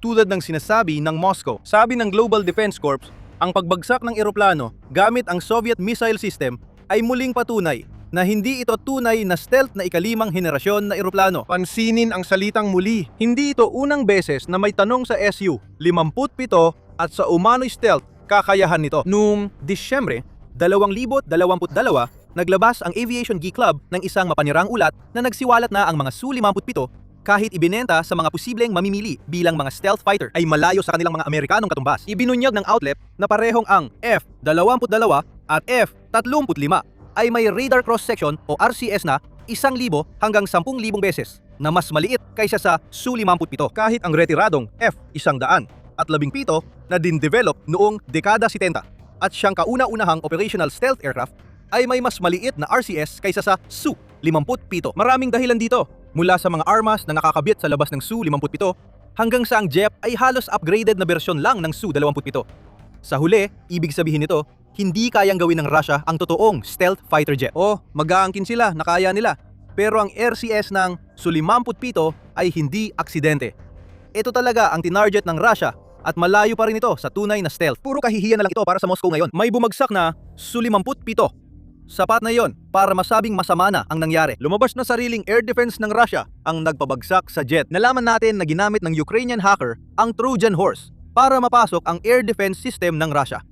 tulad ng sinasabi ng Moscow. Sabi ng Global Defense Corps, ang pagbagsak ng eroplano gamit ang Soviet missile system ay muling patunay na hindi ito tunay na stealth na ikalimang henerasyon na eroplano. Pansinin ang salitang muli. Hindi ito unang beses na may tanong sa Su-57 at sa umano'y stealth kakayahan nito. Noong Disyembre 2022, naglabas ang Aviation Geek Club ng isang mapanirang ulat na nagsiwalat na ang mga Su-57 kahit ibinenta sa mga posibleng mamimili bilang mga stealth fighter ay malayo sa kanilang mga Amerikanong katumbas. Ibinunyag ng outlet na parehong ang F-22 at F-35 ay may radar cross-section o RCS na 1,000 hanggang 10,000 beses na mas maliit kaysa sa Su-57. Kahit ang retiradong F-100 at 17 na din-develop noong dekada 70 at siyang kauna-unahang operational stealth aircraft ay may mas maliit na RCS kaysa sa Su-57. Maraming dahilan dito, mula sa mga armas na nakakabit sa labas ng Su-57 hanggang sa ang jet ay halos upgraded na bersyon lang ng Su-27. Sa huli, ibig sabihin nito, hindi kayang gawin ng Russia ang totoong stealth fighter jet. O, mag-aangkin sila na kaya nila. Pero ang RCS ng Su-57 ay hindi aksidente. Ito talaga ang tinarget ng Russia at malayo pa rin ito sa tunay na stealth. Puro kahihiyan na lang ito para sa Moscow ngayon. May bumagsak na Su-57. Sapat na yon para masabing masama na ang nangyari. Lumabas na sariling air defense ng Russia ang nagpabagsak sa jet. Nalaman natin na ginamit ng Ukrainian hacker ang Trojan Horse para mapasok ang air defense system ng Russia.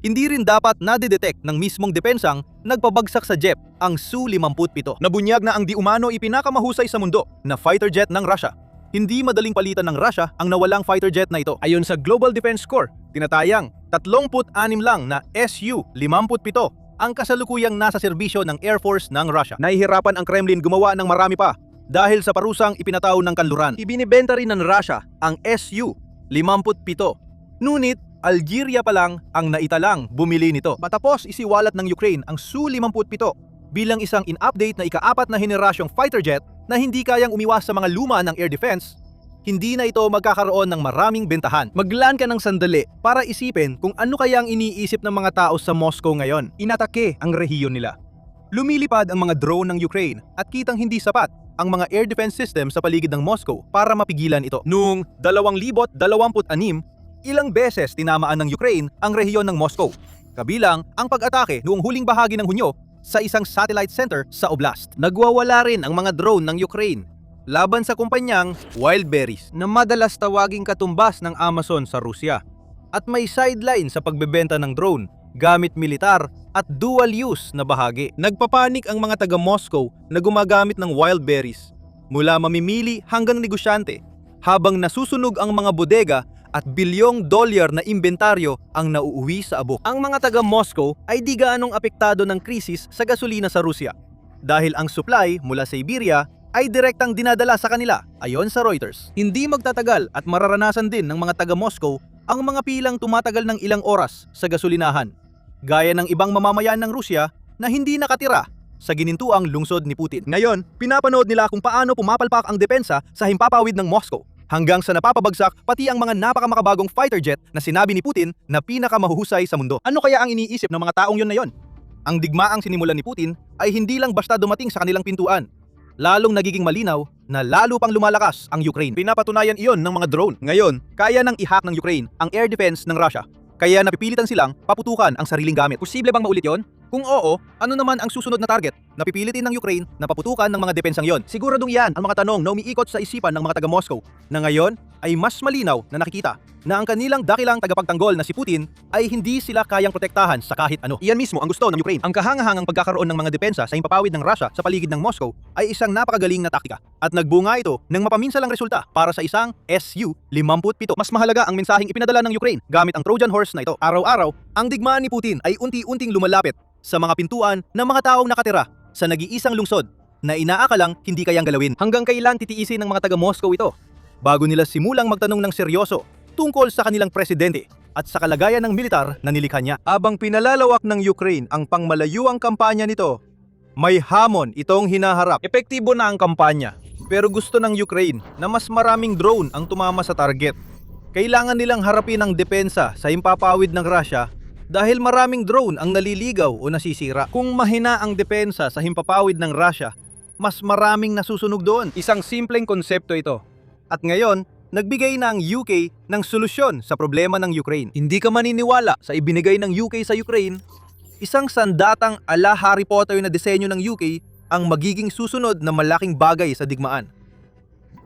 Hindi rin dapat nadidetect ng mismong depensang nagpabagsak sa jet ang Su-57. Nabunyag na ang di umano ipinakamahusay sa mundo na fighter jet ng Russia. Hindi madaling palitan ng Russia ang nawalang fighter jet na ito. Ayon sa Global Defense Corps, tinatayang 36 lang na Su-57 ang kasalukuyang nasa serbisyo ng Air Force ng Russia. Nahihirapan ang Kremlin gumawa ng marami pa dahil sa parusang ipinataw ng kanluran. Ibinibenta rin ng Russia ang Su-57. Ngunit Algeria pa lang ang naitalang bumili nito. Matapos isiwalat ng Ukraine ang Su-57 bilang isang in-update na ika-4 na henerasyong fighter jet na hindi kayang umiwas sa mga luma ng air defense, hindi na ito magkakaroon ng maraming bentahan. Maglaan ka ng sandali para isipin kung ano kaya ang iniisip ng mga tao sa Moscow ngayon. Inatake ang rehiyon nila. Lumilipad ang mga drone ng Ukraine at kitang hindi sapat ang mga air defense system sa paligid ng Moscow para mapigilan ito. Noong 2026, ilang beses tinamaan ng Ukraine ang rehiyon ng Moscow, kabilang ang pag-atake noong huling bahagi ng Hunyo sa isang satellite center sa oblast. Nagwawala rin ang mga drone ng Ukraine laban sa kumpanyang Wildberries na madalas tawaging katumbas ng Amazon sa Rusya at may sideline sa pagbebenta ng drone gamit militar at dual-use na bahagi. Nagpapanik ang mga taga-Moscow na gumagamit ng Wildberries mula mamimili hanggang negosyante habang nasusunog ang mga bodega at bilyong dolyar na inventaryo ang nauuwi sa abok. Ang mga taga-Moscow ay di gaanong apektado ng krisis sa gasolina sa Rusya dahil ang supply mula sa Siberia ay direktang dinadala sa kanila ayon sa Reuters. Hindi magtatagal at mararanasan din ng mga taga-Moscow ang mga pilang tumatagal ng ilang oras sa gasolinahan, gaya ng ibang mamamayan ng Rusya na hindi nakatira sa ginintuang lungsod ni Putin. Ngayon, pinapanood nila kung paano pumapalpak ang depensa sa himpapawid ng Moscow hanggang sa napapabagsak pati ang mga napakamakabagong fighter jet na sinabi ni Putin na pinakamahuhusay sa mundo. Ano kaya ang iniisip ng mga taong yun na yon? Ang digmaang sinimulan ni Putin ay hindi lang basta dumating sa kanilang pintuan. Lalong nagiging malinaw na lalo pang lumalakas ang Ukraine. Pinapatunayan iyon ng mga drone. Ngayon, kaya nang i-hack ng Ukraine ang air defense ng Russia. Kaya napipilitan silang paputukan ang sariling gamit. Posible bang maulit yon? Kung oo, ano naman ang susunod na target na pipilitin ng Ukraine na paputukan ng mga depensang yon? Siguradong yan ang mga tanong na umiikot sa isipan ng mga taga-Moscow na ngayon ay mas malinaw na nakikita. na ang kanilang dakilang tagapagtanggol na si Putin ay hindi sila kayang protektahan sa kahit ano. Iyan mismo ang gusto ng Ukraine. Ang kahangahangang pagkakaroon ng mga depensa sa himpapawid ng Russia sa paligid ng Moscow ay isang napakagaling na taktika. At nagbunga ito ng mapaminsalang resulta para sa isang Su-57. Mas mahalaga ang mensaheng ipinadala ng Ukraine gamit ang Trojan horse na ito. Araw-araw, ang digmaan ni Putin ay unti-unting lumalapit sa mga pintuan ng mga taong nakatira sa nag-iisang lungsod na inaakalang hindi kayang galawin. Hanggang kailan titiisin ng mga taga-Moscow ito? Bago nila simulang magtanong ng seryoso tungkol sa kanilang presidente at sa kalagayan ng militar na nilikha niya. Abang pinalalawak ng Ukraine ang pangmalayuang kampanya nito, may hamon itong hinaharap. Epektibo na ang kampanya, pero gusto ng Ukraine na mas maraming drone ang tumama sa target. Kailangan nilang harapin ang depensa sa himpapawid ng Russia dahil maraming drone ang naliligaw o nasisira. Kung mahina ang depensa sa himpapawid ng Russia, mas maraming nasusunog doon. Isang simpleng konsepto ito. At ngayon, nagbigay na ang UK ng solusyon sa problema ng Ukraine. Hindi ka maniniwala sa ibinigay ng UK sa Ukraine, isang sandatang ala Harry Potter na disenyo ng UK ang magiging susunod na malaking bagay sa digmaan.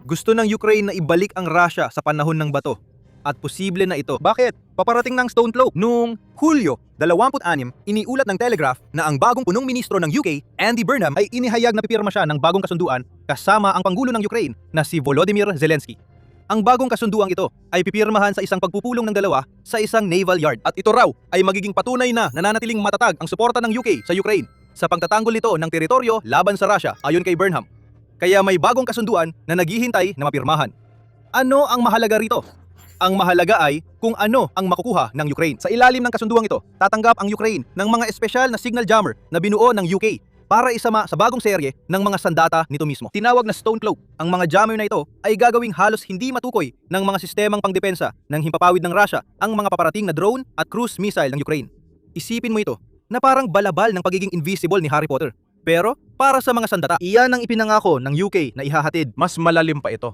Gusto ng Ukraine na ibalik ang Russia sa panahon ng bato. At posible na ito. Bakit? Paparating ng Stone Cloak. Noong Hulyo 26, iniulat ng Telegraph na ang bagong punong ministro ng UK, Andy Burnham, ay inihayag na pipirma siya ng bagong kasunduan kasama ang Pangulo ng Ukraine na si Volodymyr Zelensky. Ang bagong kasunduang ito ay pipirmahan sa isang pagpupulong ng dalawa sa isang naval yard. At ito raw ay magiging patunay na nananatiling matatag ang suporta ng UK sa Ukraine sa pagtatanggol nito ng teritoryo laban sa Russia ayon kay Burnham. Kaya may bagong kasunduan na naghihintay na mapirmahan. Ano ang mahalaga rito? Ang mahalaga ay kung ano ang makukuha ng Ukraine. Sa ilalim ng kasunduang ito, tatanggap ang Ukraine ng mga espesyal na signal jammer na binuo ng UK para isama sa bagong serye ng mga sandata nito mismo. Tinawag na Stone Cloak. Ang mga jammer na ito ay gagawing halos hindi matukoy ng mga sistemang pangdepensa ng himpapawid ng Russia ang mga paparating na drone at cruise missile ng Ukraine. Isipin mo ito na parang balabal ng pagiging invisible ni Harry Potter. Pero para sa mga sandata, iyan ang ipinangako ng UK na ihahatid. Mas malalim pa ito.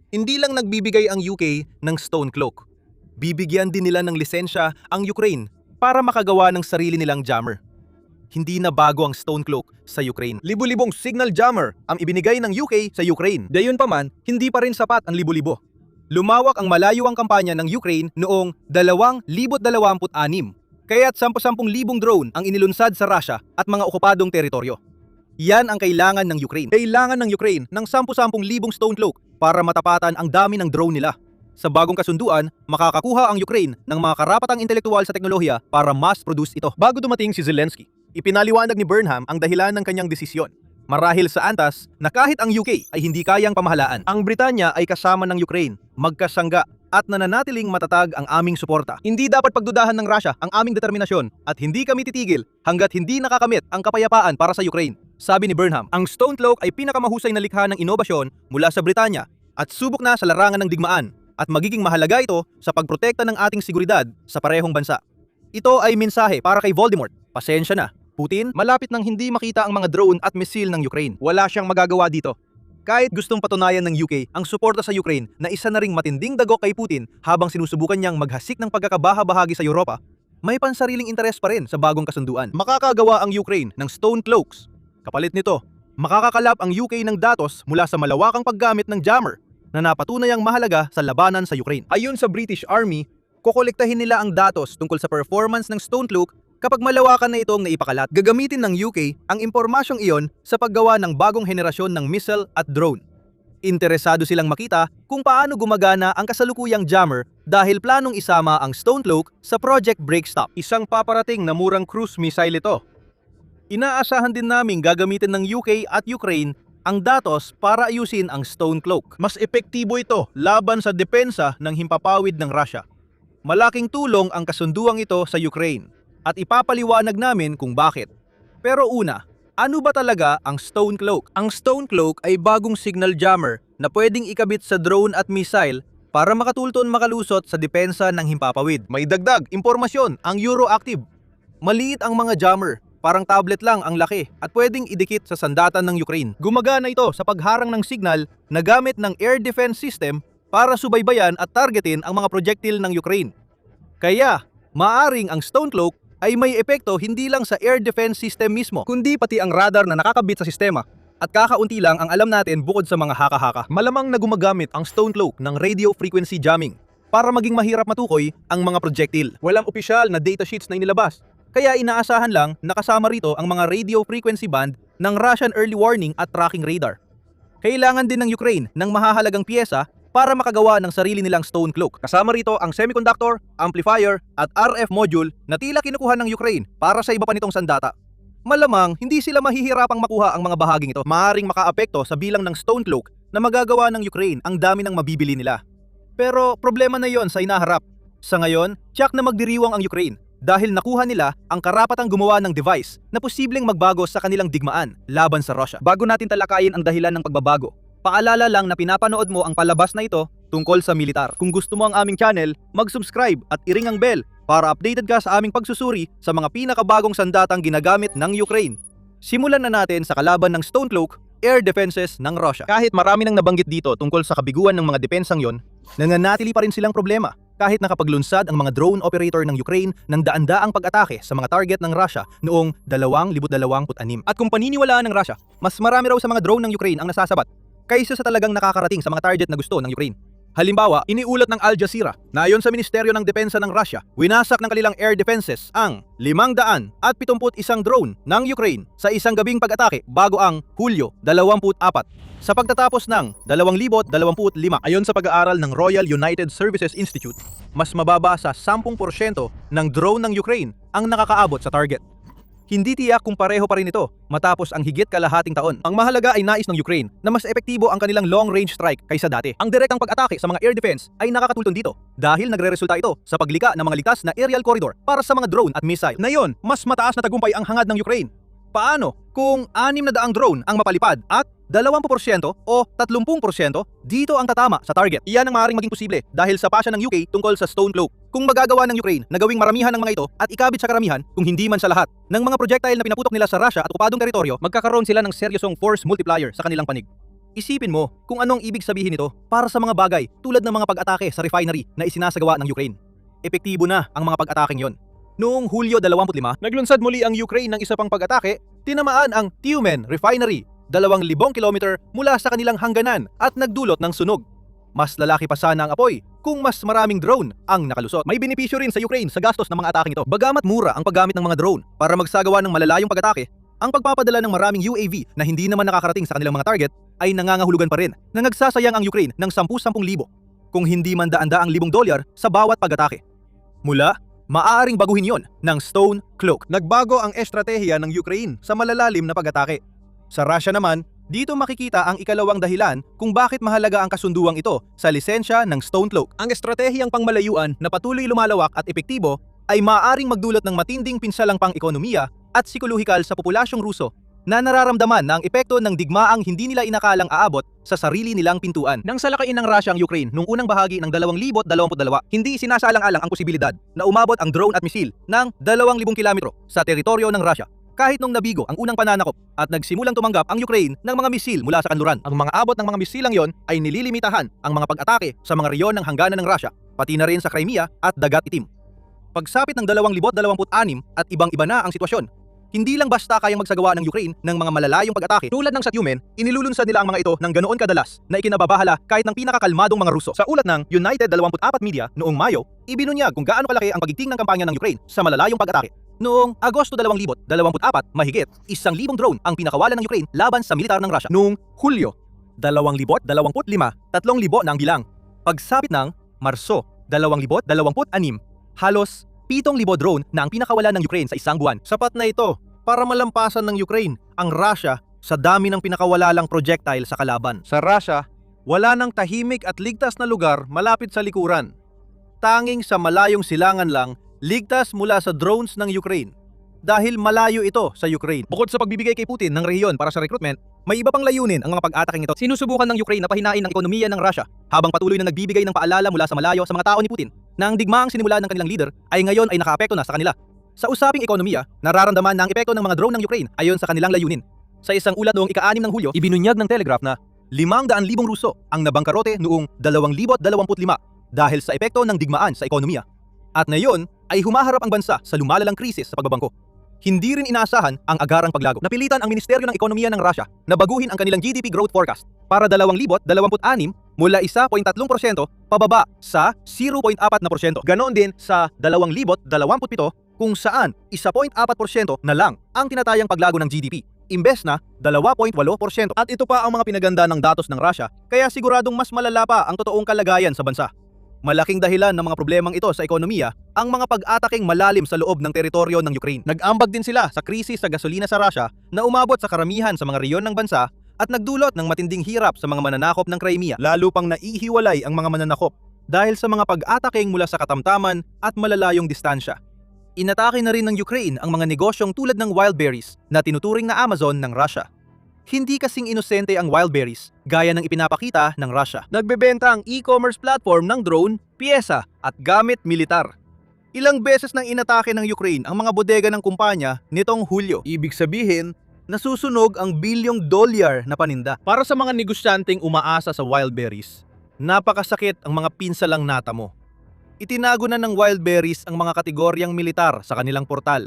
Hindi lang nagbibigay ang UK ng Stone Cloak. Bibigyan din nila ng lisensya ang Ukraine para makagawa ng sarili nilang jammer. Hindi na bago ang Stone Cloak sa Ukraine. Libu-libong signal jammer ang ibinigay ng UK sa Ukraine. Gayunpaman, hindi pa rin sapat ang libu-libo. Lumawak ang malayuang kampanya ng Ukraine noong 2026. Kaya't 10,000 drone ang inilunsad sa Russia at mga okupadong teritoryo. Yan ang kailangan ng Ukraine. Kailangan ng Ukraine ng 10,000 Stone Cloak para matapatan ang dami ng drone nila. Sa bagong kasunduan, makakakuha ang Ukraine ng mga karapatang intelektual sa teknolohiya para mass-produce ito. Bago dumating si Zelensky, ipinaliwanag ni Burnham ang dahilan ng kanyang desisyon. Marahil sa antas na kahit ang UK ay hindi kayang pamahalaan, ang Britanya ay kasama ng Ukraine, magkasangga at nananatiling matatag ang aming suporta. Hindi dapat pagdudahan ng Russia ang aming determinasyon at hindi kami titigil hanggat hindi nakakamit ang kapayapaan para sa Ukraine. Sabi ni Burnham, ang Stone Cloak ay pinakamahusay na likha ng inobasyon mula sa Britanya at subok na sa larangan ng digmaan at magiging mahalaga ito sa pagprotekta ng ating seguridad sa parehong bansa. Ito ay mensahe para kay Voldemort. Pasensya na, Putin, malapit nang hindi makita ang mga drone at misil ng Ukraine. Wala siyang magagawa dito. Kahit gustong patunayan ng UK ang suporta sa Ukraine na isa na ring matinding dagok kay Putin habang sinusubukan niyang maghasik ng pagkakabaha-bahagi sa Europa, may pansariling interes pa rin sa bagong kasunduan. Makakagawa ang Ukraine ng Stone Cloaks. Kapalit nito, makakakalap ang UK ng datos mula sa malawakang paggamit ng jammer na napatunayang mahalaga sa labanan sa Ukraine. Ayon sa British Army, kokolektahin nila ang datos tungkol sa performance ng Stone Cloak kapag malawakan na itong naipakalat. Gagamitin ng UK ang impormasyong iyon sa paggawa ng bagong henerasyon ng missile at drone. Interesado silang makita kung paano gumagana ang kasalukuyang jammer dahil planong isama ang Stone Cloak sa Project Breakstop. Isang paparating na murang cruise missile ito. Inaasahan din naming gagamitin ng UK at Ukraine ang datos para ayusin ang Stone Cloak. Mas epektibo ito laban sa depensa ng himpapawid ng Russia. Malaking tulong ang kasunduang ito sa Ukraine at ipapaliwanag namin kung bakit. Pero una, ano ba talaga ang Stone Cloak? Ang Stone Cloak ay bagong signal jammer na pwedeng ikabit sa drone at missile para makatulton makalusot sa depensa ng himpapawid. May dagdag impormasyon ang Euroactive. Maliit ang mga jammer. Parang tablet lang ang laki at pwedeng idikit sa sandatan ng Ukraine. Gumagana ito sa pagharang ng signal na gamit ng air defense system para subaybayan at targetin ang mga projektil ng Ukraine. Kaya, maaring ang Stone Cloak ay may epekto hindi lang sa air defense system mismo, kundi pati ang radar na nakakabit sa sistema. At kakaunti lang ang alam natin bukod sa mga haka-haka. Malamang na gumagamit ang Stone Cloak ng radio frequency jamming. para maging mahirap matukoy ang mga projectile. Walang opisyal na datasheets na inilabas, kaya inaasahan lang na kasama rito ang mga radio frequency band ng Russian early warning at tracking radar. Kailangan din ng Ukraine ng mahahalagang piyesa para makagawa ng sarili nilang stone cloak. Kasama rito ang semiconductor, amplifier at RF module na tila kinukuha ng Ukraine para sa iba pa nitong sandata. Malamang hindi sila mahihirapang makuha ang mga bahaging ito. Maaaring makaapekto sa bilang ng stone cloak na magagawa ng Ukraine ang dami ng mabibili nila. Pero problema na yon sa inaharap. Sa ngayon, tiyak na magdiriwang ang Ukraine dahil nakuha nila ang karapatang gumawa ng device na posibleng magbago sa kanilang digmaan laban sa Russia. Bago natin talakayin ang dahilan ng pagbabago, paalala lang na pinapanood mo ang palabas na ito tungkol sa militar. Kung gusto mo ang aming channel, mag-subscribe at i-ring ang bell para updated ka sa aming pagsusuri sa mga pinakabagong sandatang ginagamit ng Ukraine. Simulan na natin sa kalaban ng Stone Cloak, air defenses ng Russia. Kahit marami nang nabanggit dito tungkol sa kabiguan ng mga depensang yon, nananatili pa rin silang problema kahit nakapaglunsad ang mga drone operator ng Ukraine ng daan-daang pag-atake sa mga target ng Russia noong 2026. At kung paniniwalaan ng Russia, mas marami raw sa mga drone ng Ukraine ang nasasabat kaysa sa talagang nakakarating sa mga target na gusto ng Ukraine. Halimbawa, iniulat ng Al Jazeera na ayon sa Ministeryo ng Depensa ng Russia, winasak ng kanilang air defenses ang 571 drone ng Ukraine sa isang gabing pag-atake bago ang Hulyo 24 sa pagtatapos ng 2025. Ayon sa pag-aaral ng Royal United Services Institute, mas mababa sa 10% ng drone ng Ukraine ang nakakaabot sa target. Hindi tiyak kung pareho pa rin ito matapos ang higit kalahating taon. Ang mahalaga ay nais ng Ukraine na mas epektibo ang kanilang long-range strike kaysa dati. Ang direktang pag-atake sa mga air defense ay nakakatulong dito dahil nagre-resulta ito sa paglika ng mga ligtas na aerial corridor para sa mga drone at missile. Ngayon, mas mataas na tagumpay ang hangad ng Ukraine. Paano kung 600 drone ang mapalipad at 20% o 30% dito ang tatama sa target? Iyan ang maaaring maging posible dahil sa pasya ng UK tungkol sa Stone Cloak. Kung magagawa ng Ukraine na gawing maramihan ng mga ito at ikabit sa karamihan, kung hindi man sa lahat, ng mga projectile na pinaputok nila sa Russia at okupadong teritoryo, magkakaroon sila ng seryosong force multiplier sa kanilang panig. Isipin mo kung anong ibig sabihin nito para sa mga bagay tulad ng mga pag-atake sa refinery na isinasagawa ng Ukraine. Epektibo na ang mga pag-ataking yon. Noong Hulyo 25, naglunsad muli ang Ukraine ng isa pang pag-atake, tinamaan ang Tyumen Refinery, 2,000 kilometer mula sa kanilang hangganan at nagdulot ng sunog. Mas lalaki pa sana ang apoy kung mas maraming drone ang nakalusot. May benepisyo rin sa Ukraine sa gastos ng mga ataking ito. Bagamat mura ang paggamit ng mga drone para magsagawa ng malalayong pag-atake, ang pagpapadala ng maraming UAV na hindi naman nakakarating sa kanilang mga target ay nangangahulugan pa rin na nagsasayang ang Ukraine ng 10,000 kung hindi man daan-daang libong dolyar sa bawat pag-atake. Mula, maaaring baguhin yon ng Stone Cloak. Nagbago ang estratehiya ng Ukraine sa malalalim na pag-atake. Sa Russia naman, dito makikita ang ikalawang dahilan kung bakit mahalaga ang kasunduang ito sa lisensya ng Stone Cloak. Ang estratehiyang pangmalayuan na patuloy lumalawak at epektibo ay maaaring magdulot ng matinding pinsalang pang-ekonomiya at psikolohikal sa populasyong Ruso na nararamdaman na ang epekto ng digmaang hindi nila inakalang aabot sa sarili nilang pintuan. Nang salakayin ng Russia ang Ukraine noong unang bahagi ng 2022, hindi isinasaalang-alang ang posibilidad na umabot ang drone at misil ng 2,000 kilometro sa teritoryo ng Russia. Kahit nung nabigo ang unang pananakop at nagsimulang tumanggap ang Ukraine ng mga misil mula sa kanluran, ang mga abot ng mga misilang yon ay nililimitahan ang mga pag-atake sa mga reyon ng hangganan ng Russia, pati na rin sa Crimea at Dagat Itim. Pagsapit ng 2026 at ibang-iba na ang sitwasyon, hindi lang basta kayang magsagawa ng Ukraine ng mga malalayong pag-atake tulad ng sa Tyumen, inilulunsad nila ang mga ito ng ganoon kadalas na ikinababahala kahit ng pinakakalmadong mga Ruso. Sa ulat ng United 24 Media noong Mayo, ibinunyag kung gaano kalaki ang pagigting ng kampanya ng Ukraine sa malalayong pag-atake. Noong Agosto 2024, mahigit 1,000 drone ang pinakawalan ng Ukraine laban sa militar ng Russia. Noong Hulyo 2025, 3,000 na ang bilang. Pagsapit ng Marso 2026, halos 7,000 drone na ang pinakawalan ng Ukraine sa isang buwan. Sapat na ito para malampasan ng Ukraine ang Russia sa dami ng pinakawalalang projectile sa kalaban. Sa Russia, wala nang tahimik at ligtas na lugar malapit sa likuran. Tanging sa malayong silangan lang ligtas mula sa drones ng Ukraine dahil malayo ito sa Ukraine. Bukod sa pagbibigay kay Putin ng rehiyon para sa recruitment, may iba pang layunin ang mga pag-ataking ito. Sinusubukan ng Ukraine na pahinain ang ekonomiya ng Russia habang patuloy na nagbibigay ng paalala mula sa malayo sa mga tao ni Putin na ang digmaang sinimulan ng kanilang leader ay ngayon ay nakaapekto na sa kanila. Sa usaping ekonomiya, nararamdaman na ang epekto ng mga drone ng Ukraine ayon sa kanilang layunin. Sa isang ulat noong ika-6 ng Hulyo, ibinunyag ng Telegraph na 500,000 Ruso ang nabangkarote noong 2025 dahil sa epekto ng digmaan sa ekonomiya. At ngayon ay humaharap ang bansa sa lumalalang krisis sa pagbabangko. Hindi rin inaasahan ang agarang paglago. Napilitan ang Ministeryo ng Ekonomiya ng Russia na baguhin ang kanilang GDP growth forecast para 2026 mula 1.3% pababa sa 0.4%. Ganon din sa 2027 kung saan 1.4% na lang ang tinatayang paglago ng GDP, imbes na 2.8%. At ito pa ang mga pinaganda ng datos ng Russia, kaya siguradong mas malala pa ang totoong kalagayan sa bansa. Malaking dahilan ng mga problemang ito sa ekonomiya ang mga pag-ataking malalim sa loob ng teritoryo ng Ukraine. Nag-ambag din sila sa krisis sa gasolina sa Russia na umabot sa karamihan sa mga reyon ng bansa at nagdulot ng matinding hirap sa mga mananakop ng Crimea. Lalo pang naihiwalay ang mga mananakop dahil sa mga pag-ataking mula sa katamtaman at malalayong distansya. Inatake na rin ng Ukraine ang mga negosyong tulad ng Wildberries na tinuturing na Amazon ng Russia. Hindi kasing inosente ang Wildberries, gaya ng ipinapakita ng Russia. Nagbebenta ang e-commerce platform ng drone, piyesa at gamit militar. Ilang beses nang inatake ng Ukraine ang mga bodega ng kumpanya nitong Hulyo. Ibig sabihin, nasusunog ang bilyong dolyar na paninda. Para sa mga negosyanteng umaasa sa Wildberries, napakasakit ang mga pinsalang natamo. Itinago na ng Wildberries ang mga kategoryang militar sa kanilang portal.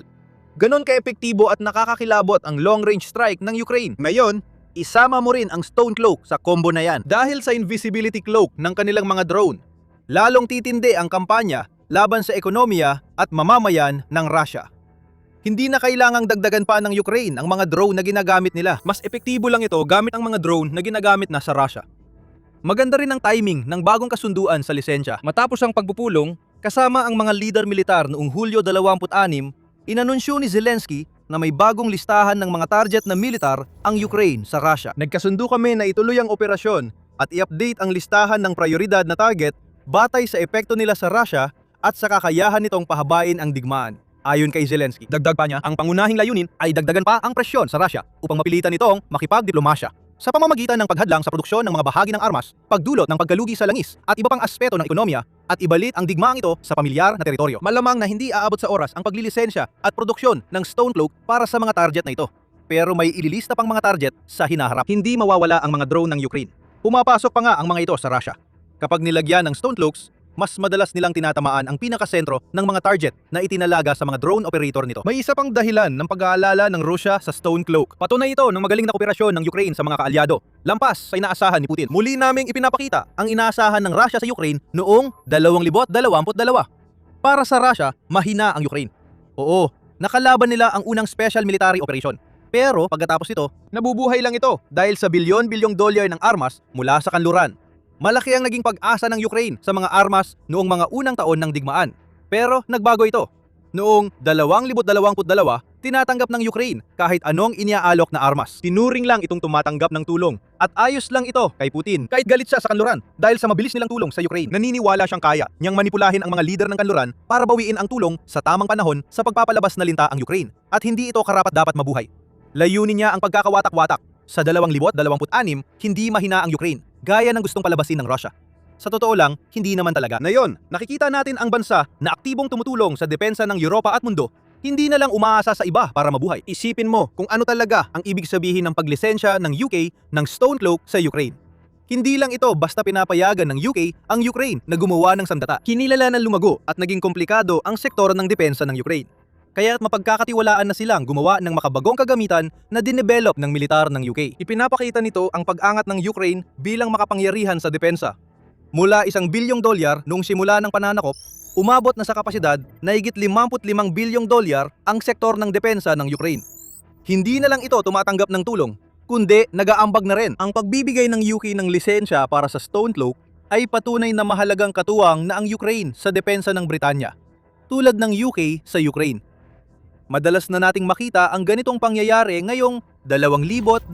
Ganon ka-epektibo at nakakakilabot ang long-range strike ng Ukraine. Ngayon, isama mo rin ang Stone Cloak sa combo na yan. Dahil sa invisibility cloak ng kanilang mga drone, lalong titindi ang kampanya laban sa ekonomiya at mamamayan ng Russia. Hindi na kailangang dagdagan pa ng Ukraine ang mga drone na ginagamit nila. Mas epektibo lang ito gamit ang mga drone na ginagamit na sa Russia. Maganda rin ang timing ng bagong kasunduan sa lisensya. Matapos ang pagpupulong, kasama ang mga leader militar noong Hulyo 26, inanunsyo ni Zelensky na may bagong listahan ng mga target na militar ang Ukraine sa Russia. Nagkasundo kami na ituloy ang operasyon at i-update ang listahan ng prioridad na target batay sa epekto nila sa Russia at sa kakayahan nitong pahabain ang digmaan. Ayon kay Zelensky, dagdag pa niya, ang pangunahing layunin ay dagdagan pa ang presyon sa Russia upang mapilitan nitong makipagdiplomasya sa pamamagitan ng paghadlang sa produksyon ng mga bahagi ng armas, pagdulot ng pagkalugi sa langis at iba pang aspeto ng ekonomiya at ibalit ang digmaang ito sa pamilyar na teritoryo. Malamang na hindi aabot sa oras ang paglilisensya at produksyon ng Stone Cloak para sa mga target na ito. Pero may ililista pang mga target sa hinaharap. Hindi mawawala ang mga drone ng Ukraine. Pumapasok pa nga ang mga ito sa Russia. Kapag nilagyan ng Stone Cloaks, mas madalas nilang tinatamaan ang pinakasentro ng mga target na itinalaga sa mga drone operator nito. May isa pang dahilan ng pag-aalala ng Russia sa Stone Cloak. Patunay ito ng magaling na kooperasyon ng Ukraine sa mga kaalyado, lampas sa inaasahan ni Putin. Muli naming ipinapakita ang inaasahan ng Russia sa Ukraine noong 2022. Para sa Russia, mahina ang Ukraine. Oo, nakalaban nila ang unang special military operation. Pero pagkatapos ito, nabubuhay lang ito dahil sa bilyon-bilyong dolyar ng armas mula sa kanluran. Malaki ang naging pag-asa ng Ukraine sa mga armas noong mga unang taon ng digmaan. Pero nagbago ito. Noong 2022, tinatanggap ng Ukraine kahit anong iniaalok na armas. Tinuring lang itong tumatanggap ng tulong. At ayos lang ito kay Putin kahit galit siya sa kanluran dahil sa mabilis nilang tulong sa Ukraine. Naniniwala siyang kaya niyang manipulahin ang mga lider ng kanluran para bawiin ang tulong sa tamang panahon sa pagpapalabas na linta ang Ukraine. At hindi ito karapat-dapat mabuhay. Layunin niya ang pagkakawatak-watak. Sa 2026, hindi mahina ang Ukraine, gaya ng gustong palabasin ng Russia. Sa totoo lang, hindi naman talaga. Ngayon, nakikita natin ang bansa na aktibong tumutulong sa depensa ng Europa at mundo, hindi na lang umaasa sa iba para mabuhay. Isipin mo kung ano talaga ang ibig sabihin ng paglisensya ng UK ng Stone Cloak sa Ukraine. Hindi lang ito basta pinapayagan ng UK ang Ukraine na gumawa ng sandata. Kinilala na lumago at naging komplikado ang sektor ng depensa ng Ukraine. Kaya't mapagkakatiwalaan na silang gumawa ng makabagong kagamitan na dinevelop ng militar ng UK. Ipinapakita nito ang pag-angat ng Ukraine bilang makapangyarihan sa depensa. Mula $1 bilyong noong simula ng pananakop, umabot na sa kapasidad na higit $55 bilyong ang sektor ng depensa ng Ukraine. Hindi na lang ito tumatanggap ng tulong, kundi nag-aambag na rin. Ang pagbibigay ng UK ng lisensya para sa Stone Cloak ay patunay na mahalagang katuwang na ang Ukraine sa depensa ng Britanya, tulad ng UK sa Ukraine. Madalas na nating makita ang ganitong pangyayari ngayong 2026.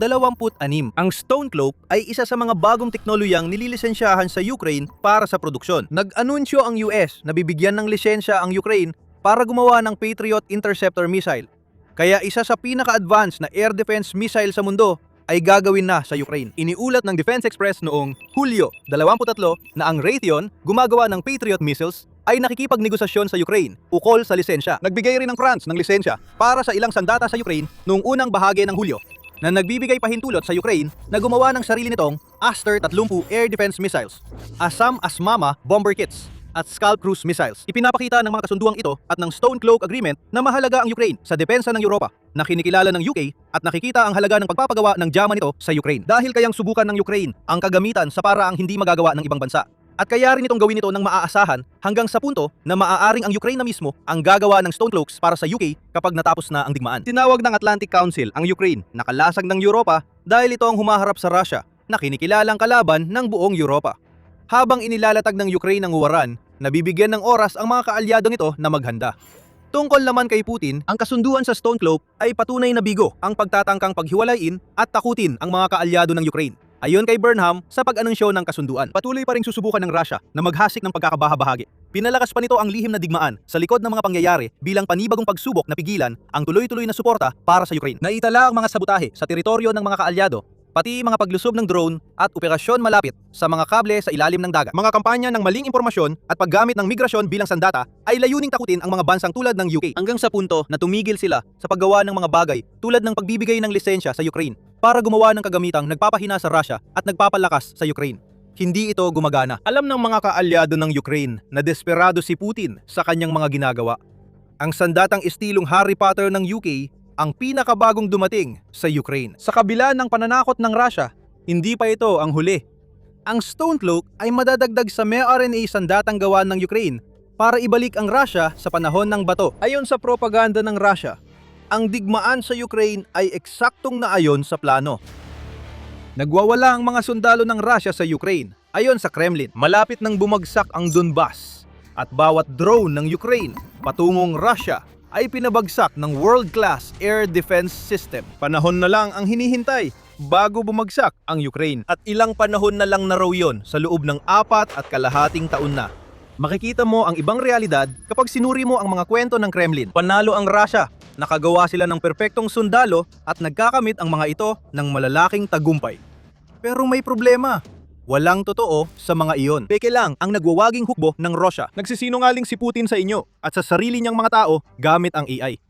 Ang Stone Cloak ay isa sa mga bagong teknolohiyang nililisensyahan sa Ukraine para sa produksyon. Nag-anunsyo ang US na bibigyan ng lisensya ang Ukraine para gumawa ng Patriot Interceptor missile. Kaya isa sa pinaka-advanced na air defense missile sa mundo ay gagawin na sa Ukraine. Iniulat ng Defense Express noong Hulyo 23 na ang Raytheon, gumagawa ng Patriot missiles, ay nakikipagnegosasyon sa Ukraine ukol sa lisensya. Nagbigay rin ng France ng lisensya para sa ilang sandata sa Ukraine noong unang bahagi ng Hulyo na nagbibigay pahintulot sa Ukraine na gumawa ng sarili nitong Aster 30 air defense missiles, Asam Asmama bomber kits. at Scalp cruise missiles. Ipinapakita ng mga kasunduang ito at ng Stone Cloak Agreement na mahalaga ang Ukraine sa depensa ng Europa, na kinikilala ng UK at nakikita ang halaga ng pagpapagawa ng German nito sa Ukraine. Dahil kayang subukan ng Ukraine ang kagamitan sa paraang hindi magagawa ng ibang bansa. At kaya rin itong gawin ito ng maaasahan hanggang sa punto na maaaring ang Ukraine na mismo ang gagawa ng Stone Cloaks para sa UK kapag natapos na ang digmaan. Tinawag ng Atlantic Council ang Ukraine na kalasag ng Europa dahil ito ang humaharap sa Russia na kinikilalang kalaban ng buong Europa. Habang inilalatag ng Ukraine ang huwaran, nabibigyan ng oras ang mga kaalyado nito na maghanda. Tungkol naman kay Putin, ang kasunduan sa Stone Cloak ay patunay na bigo ang pagtatangkang paghiwalayin at takutin ang mga kaalyado ng Ukraine. Ayon kay Burnham, sa pag-anunsyo ng kasunduan, patuloy pa ring susubukan ng Russia na maghasik ng pagkakabaha-bahagi. Pinalakas pa nito ang lihim na digmaan sa likod ng mga pangyayari bilang panibagong pagsubok na pigilan ang tuloy-tuloy na suporta para sa Ukraine. Naitala ang mga sabotahe sa teritoryo ng mga kaalyado, pati mga paglusob ng drone at operasyon malapit sa mga kable sa ilalim ng dagat. Mga kampanya ng maling impormasyon at paggamit ng migrasyon bilang sandata ay layuning takutin ang mga bansang tulad ng UK hanggang sa punto na tumigil sila sa paggawa ng mga bagay tulad ng pagbibigay ng lisensya sa Ukraine para gumawa ng kagamitang nagpapahina sa Russia at nagpapalakas sa Ukraine. Hindi ito gumagana. Alam ng mga kaalyado ng Ukraine na desperado si Putin sa kanyang mga ginagawa. Ang sandatang estilong Harry Potter ng UK ang pinakabagong dumating sa Ukraine. Sa kabila ng pananakot ng Russia, hindi pa ito ang huli. Ang Stone Cloak ay madadagdag sa mRNA sandatang gawa ng Ukraine para ibalik ang Russia sa panahon ng bato. Ayon sa propaganda ng Russia, ang digmaan sa Ukraine ay eksaktong naayon sa plano. Nagwawala ang mga sundalo ng Russia sa Ukraine. Ayon sa Kremlin, malapit nang bumagsak ang Donbas at bawat drone ng Ukraine patungong Russia ay pinabagsak ng world-class air defense system. Panahon na lang ang hinihintay bago bumagsak ang Ukraine at ilang panahon na lang na raw yon sa loob ng 4.5 taon na. Makikita mo ang ibang realidad kapag sinuri mo ang mga kwento ng Kremlin. Panalo ang Russia, nakagawa sila ng perpektong sundalo at nagkakamit ang mga ito ng malalaking tagumpay. Pero may problema. Walang totoo sa mga iyon. Peke lang ang nagwawaging hukbo ng Russia. Nagsisinungaling si Putin sa inyo at sa sarili niyang mga tao gamit ang AI.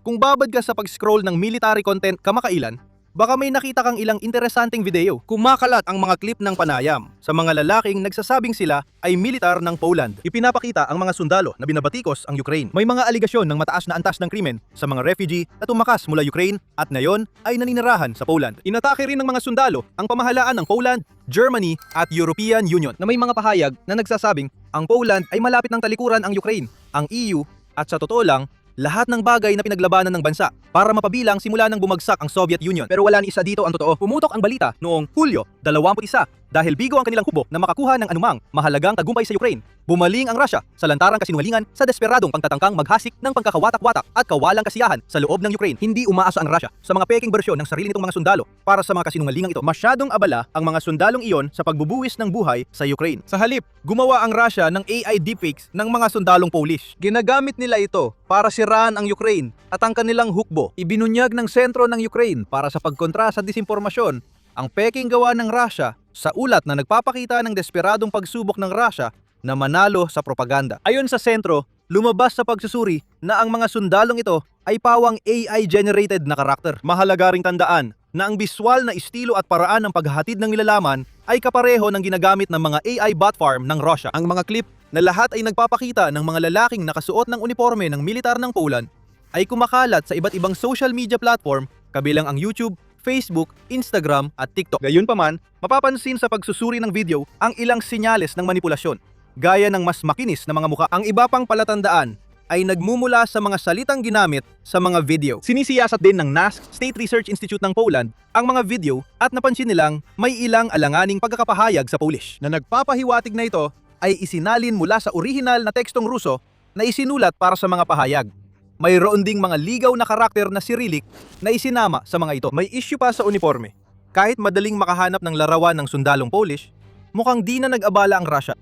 Kung babad ka sa pag-scroll ng military content kamakailan, baka may nakita kang ilang interesanteng video. Kumakalat ang mga clip ng panayam sa mga lalaking nagsasabing sila ay militar ng Poland. Ipinapakita ang mga sundalo na binabatikos ang Ukraine. May mga aligasyon ng mataas na antas ng krimen sa mga refugee na tumakas mula Ukraine at ngayon ay naninirahan sa Poland. Inatake rin ng mga sundalo ang pamahalaan ng Poland, Germany at European Union na may mga pahayag na nagsasabing ang Poland ay malapit ng talikuran ang Ukraine, ang EU at sa totoo lang, lahat ng bagay na pinaglabanan ng bansa para mapabilang simula nang bumagsak ang Soviet Union. Pero wala ni isa dito ang totoo. Pumutok ang balita noong Hulyo 21 dahil bigo ang kanilang hukbo na makakuha ng anumang mahalagang tagumpay sa Ukraine. Bumaling ang Russia sa lantarang kasinungalingan sa desperadong pagtatangkang maghasik ng pagkakawatak-watak at kawalang kasiyahan sa loob ng Ukraine. Hindi umaasa ang Russia sa mga peking bersyon ng sarili nitong mga sundalo para sa mga kasinungalingang ito. Masyadong abala ang mga sundalong iyon sa pagbubuwis ng buhay sa Ukraine. Sa halip, gumawa ang Russia ng AI deepfakes ng mga sundalong Polish. Ginagamit nila ito para siraan ang Ukraine at ang kanilang hukbo. Ibinunyag ng sentro ng Ukraine para sa pagkontra sa disinformasyon ang peking gawa ng Russia sa ulat na nagpapakita ng desperadong pagsubok ng Russia na manalo sa propaganda. Ayon sa sentro, lumabas sa pagsusuri na ang mga sundalong ito ay pawang AI-generated na karakter. Mahalaga ring tandaan na ang biswal na estilo at paraan ng paghahatid ng nilalaman ay kapareho ng ginagamit ng mga AI bot farm ng Russia. Ang mga clip na lahat ay nagpapakita ng mga lalaking nakasuot ng uniforme ng militar ng Poland ay kumakalat sa iba't ibang social media platform kabilang ang YouTube, Facebook, Instagram at TikTok. Gayunpaman, mapapansin sa pagsusuri ng video ang ilang senyales ng manipulasyon, gaya ng mas makinis na mga muka. Ang iba pang palatandaan ay nagmumula sa mga salitang ginamit sa mga video. Sinisiyasat din ng NASK State Research Institute ng Poland ang mga video at napansin nilang may ilang alanganing pagkakapahayag sa Polish na nagpapahiwatig na ito ay isinalin mula sa orihinal na tekstong Ruso na isinulat para sa mga pahayag. Mayroon ding mga ligaw na karakter na Cyrillic na isinama sa mga ito. May issue pa sa uniforme. Kahit madaling makahanap ng larawan ng sundalong Polish, mukhang di na nag-abala ang Russia.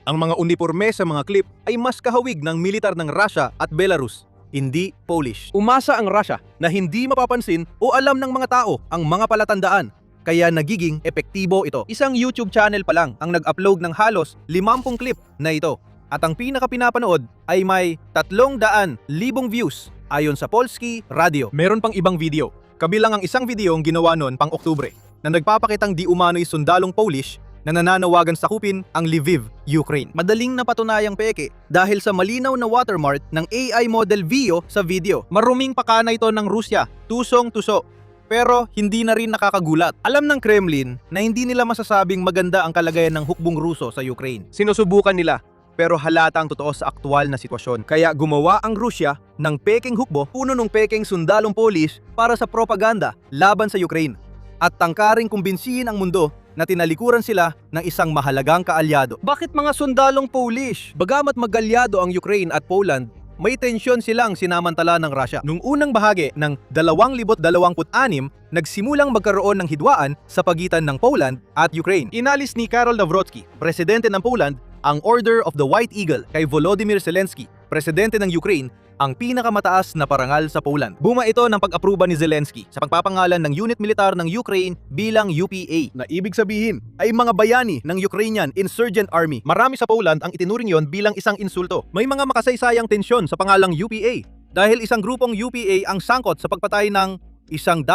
Ang mga uniforme sa mga clip ay mas kahawig ng militar ng Russia at Belarus, hindi Polish. Umasa ang Russia na hindi mapapansin o alam ng mga tao ang mga palatandaan, kaya nagiging epektibo ito. Isang YouTube channel pa lang ang nag-upload ng halos 50 clip na ito. At ang pinakapinapanood ay may 300,000 views ayon sa Polski Radio. Meron pang ibang video, kabilang ang isang video ang ginawa noon pang Oktubre na nagpapakitang di umano'y sundalong Polish na nananawagan sakupin ang Lviv, Ukraine. Madaling napatunayang peke dahil sa malinaw na watermark ng AI model Vio sa video. Maruming pakana ito ng Rusya, tusong-tuso. Pero hindi na rin nakakagulat. Alam ng Kremlin na hindi nila masasabing maganda ang kalagayan ng hukbong Ruso sa Ukraine. Sinusubukan nila, pero halatang totoo sa aktwal na sitwasyon. Kaya gumawa ang Rusya ng peking hukbo, puno ng peking sundalong Polish para sa propaganda laban sa Ukraine. At tangkaring kumbinsihin ang mundo na tinalikuran sila ng isang mahalagang kaalyado. Bakit mga sundalong Polish? Bagamat magalyado ang Ukraine at Poland, may tensyon silang sinamantala ng Russia. Nung unang bahagi ng 2026, nagsimulang magkaroon ng hidwaan sa pagitan ng Poland at Ukraine. Inalis ni Karol Nawrocki, presidente ng Poland, ang Order of the White Eagle kay Volodymyr Zelensky, presidente ng Ukraine, ang pinakamataas na parangal sa Poland. Bunga ito ng pag-aproba ni Zelensky sa pagpapangalan ng unit militar ng Ukraine bilang UPA, na ibig sabihin ay mga bayani ng Ukrainian Insurgent Army. Marami sa Poland ang itinuring yon bilang isang insulto. May mga makasaysayang tensyon sa pangalang UPA dahil isang grupong UPA ang sangkot sa pagpatay ng 100,000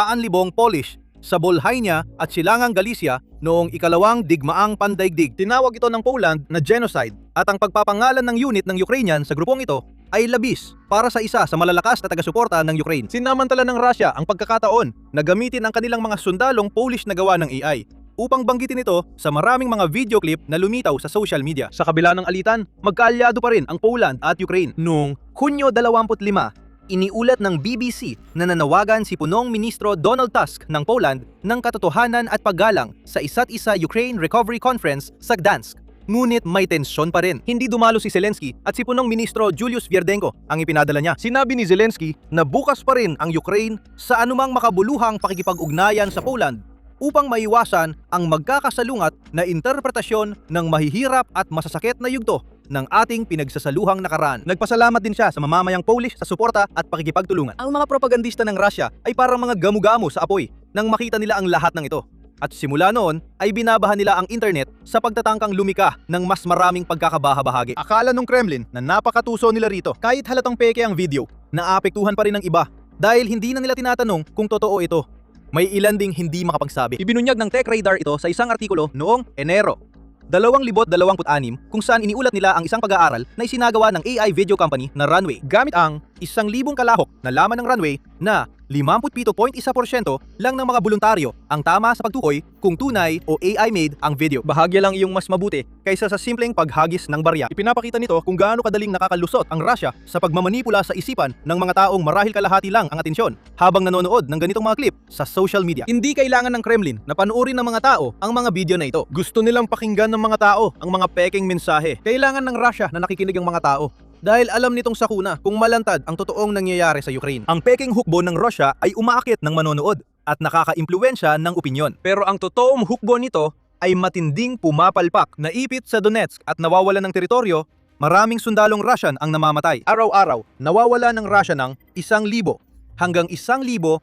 Polish sa Bolhynia at Silangang Galicia noong ikalawang digmaang pandaigdig. Tinawag ito ng Poland na genocide at ang pagpapangalan ng unit ng Ukrainian sa grupong ito ay labis para sa isa sa malalakas na taga-suporta ng Ukraine. Sinamantala ng Russia ang pagkakataon na gamitin ang kanilang mga sundalong Polish na gawa ng AI upang banggitin ito sa maraming mga video clip na lumitaw sa social media. Sa kabila ng alitan, magkaalyado pa rin ang Poland at Ukraine. Noong Hunyo 25, iniulat ng BBC na nanawagan si Punong Ministro Donald Tusk ng Poland ng katotohanan at paggalang sa isa't isa Ukraine Recovery Conference sa Gdansk. Ngunit may tensyon pa rin. Hindi dumalo si Zelensky at si Punong Ministro Julius Vierdenko ang ipinadala niya. Sinabi ni Zelensky na bukas pa rin ang Ukraine sa anumang makabuluhang pakikipag-ugnayan sa Poland upang maiwasan ang magkakasalungat na interpretasyon ng mahihirap at masasakit na yugto ng ating pinagsasaluhang nakaraan. Nagpasalamat din siya sa mamamayang Polish sa suporta at pakikipagtulungan. Ang mga propagandista ng Russia ay parang mga gamu-gamu sa apoy nang makita nila ang lahat ng ito. At simula noon ay binabahan nila ang internet sa pagtatangkang lumika ng mas maraming pagkakabaha-bahagi. Akala ng Kremlin na napakatuso nila rito. Kahit halatang peke ang video, naapektuhan pa rin ng iba dahil hindi na nila tinatanong kung totoo ito. May ilan ding hindi makapagsabi. Ibinunyag ng TechRadar ito sa isang artikulo noong Enero 2026 kung saan iniulat nila ang isang pag-aaral na isinagawa ng AI video company na Runway gamit ang 1,000 kalahok na laman ng Runway na 57.1% lang ng mga voluntaryo ang tama sa pagtukoy kung tunay o AI-made ang video. Bahagya lang iyong mas mabuti kaysa sa simpleng paghagis ng barya. Ipinapakita nito kung gaano kadaling nakakalusot ang Russia sa pagmamanipula sa isipan ng mga taong marahil kalahati lang ang atensyon habang nanonood ng ganitong mga clip sa social media. Hindi kailangan ng Kremlin na panuorin ng mga tao ang mga video na ito. Gusto nilang pakinggan ng mga tao ang mga peking mensahe. Kailangan ng Russia na nakikinig ang mga tao dahil alam nitong sakuna kung malantad ang totoong nangyayari sa Ukraine. Ang peking hukbo ng Russia ay umaakit ng manonood at nakakaimpluwensya ng opinyon. Pero ang totoong hukbo nito ay matinding pumapalpak. Naipit sa Donetsk at nawawalan ng teritoryo, maraming sundalong Russian ang namamatay. Araw-araw, nawawala ng Russia ng 1,000 hanggang 1,500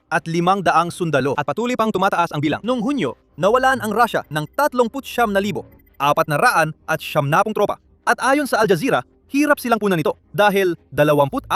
sundalo at patuloy pang tumataas ang bilang. Noong Hunyo, nawalan ang Russia ng 39,000, 470 tropa. At ayon sa Al Jazeera, hirap silang punan nito dahil 24,000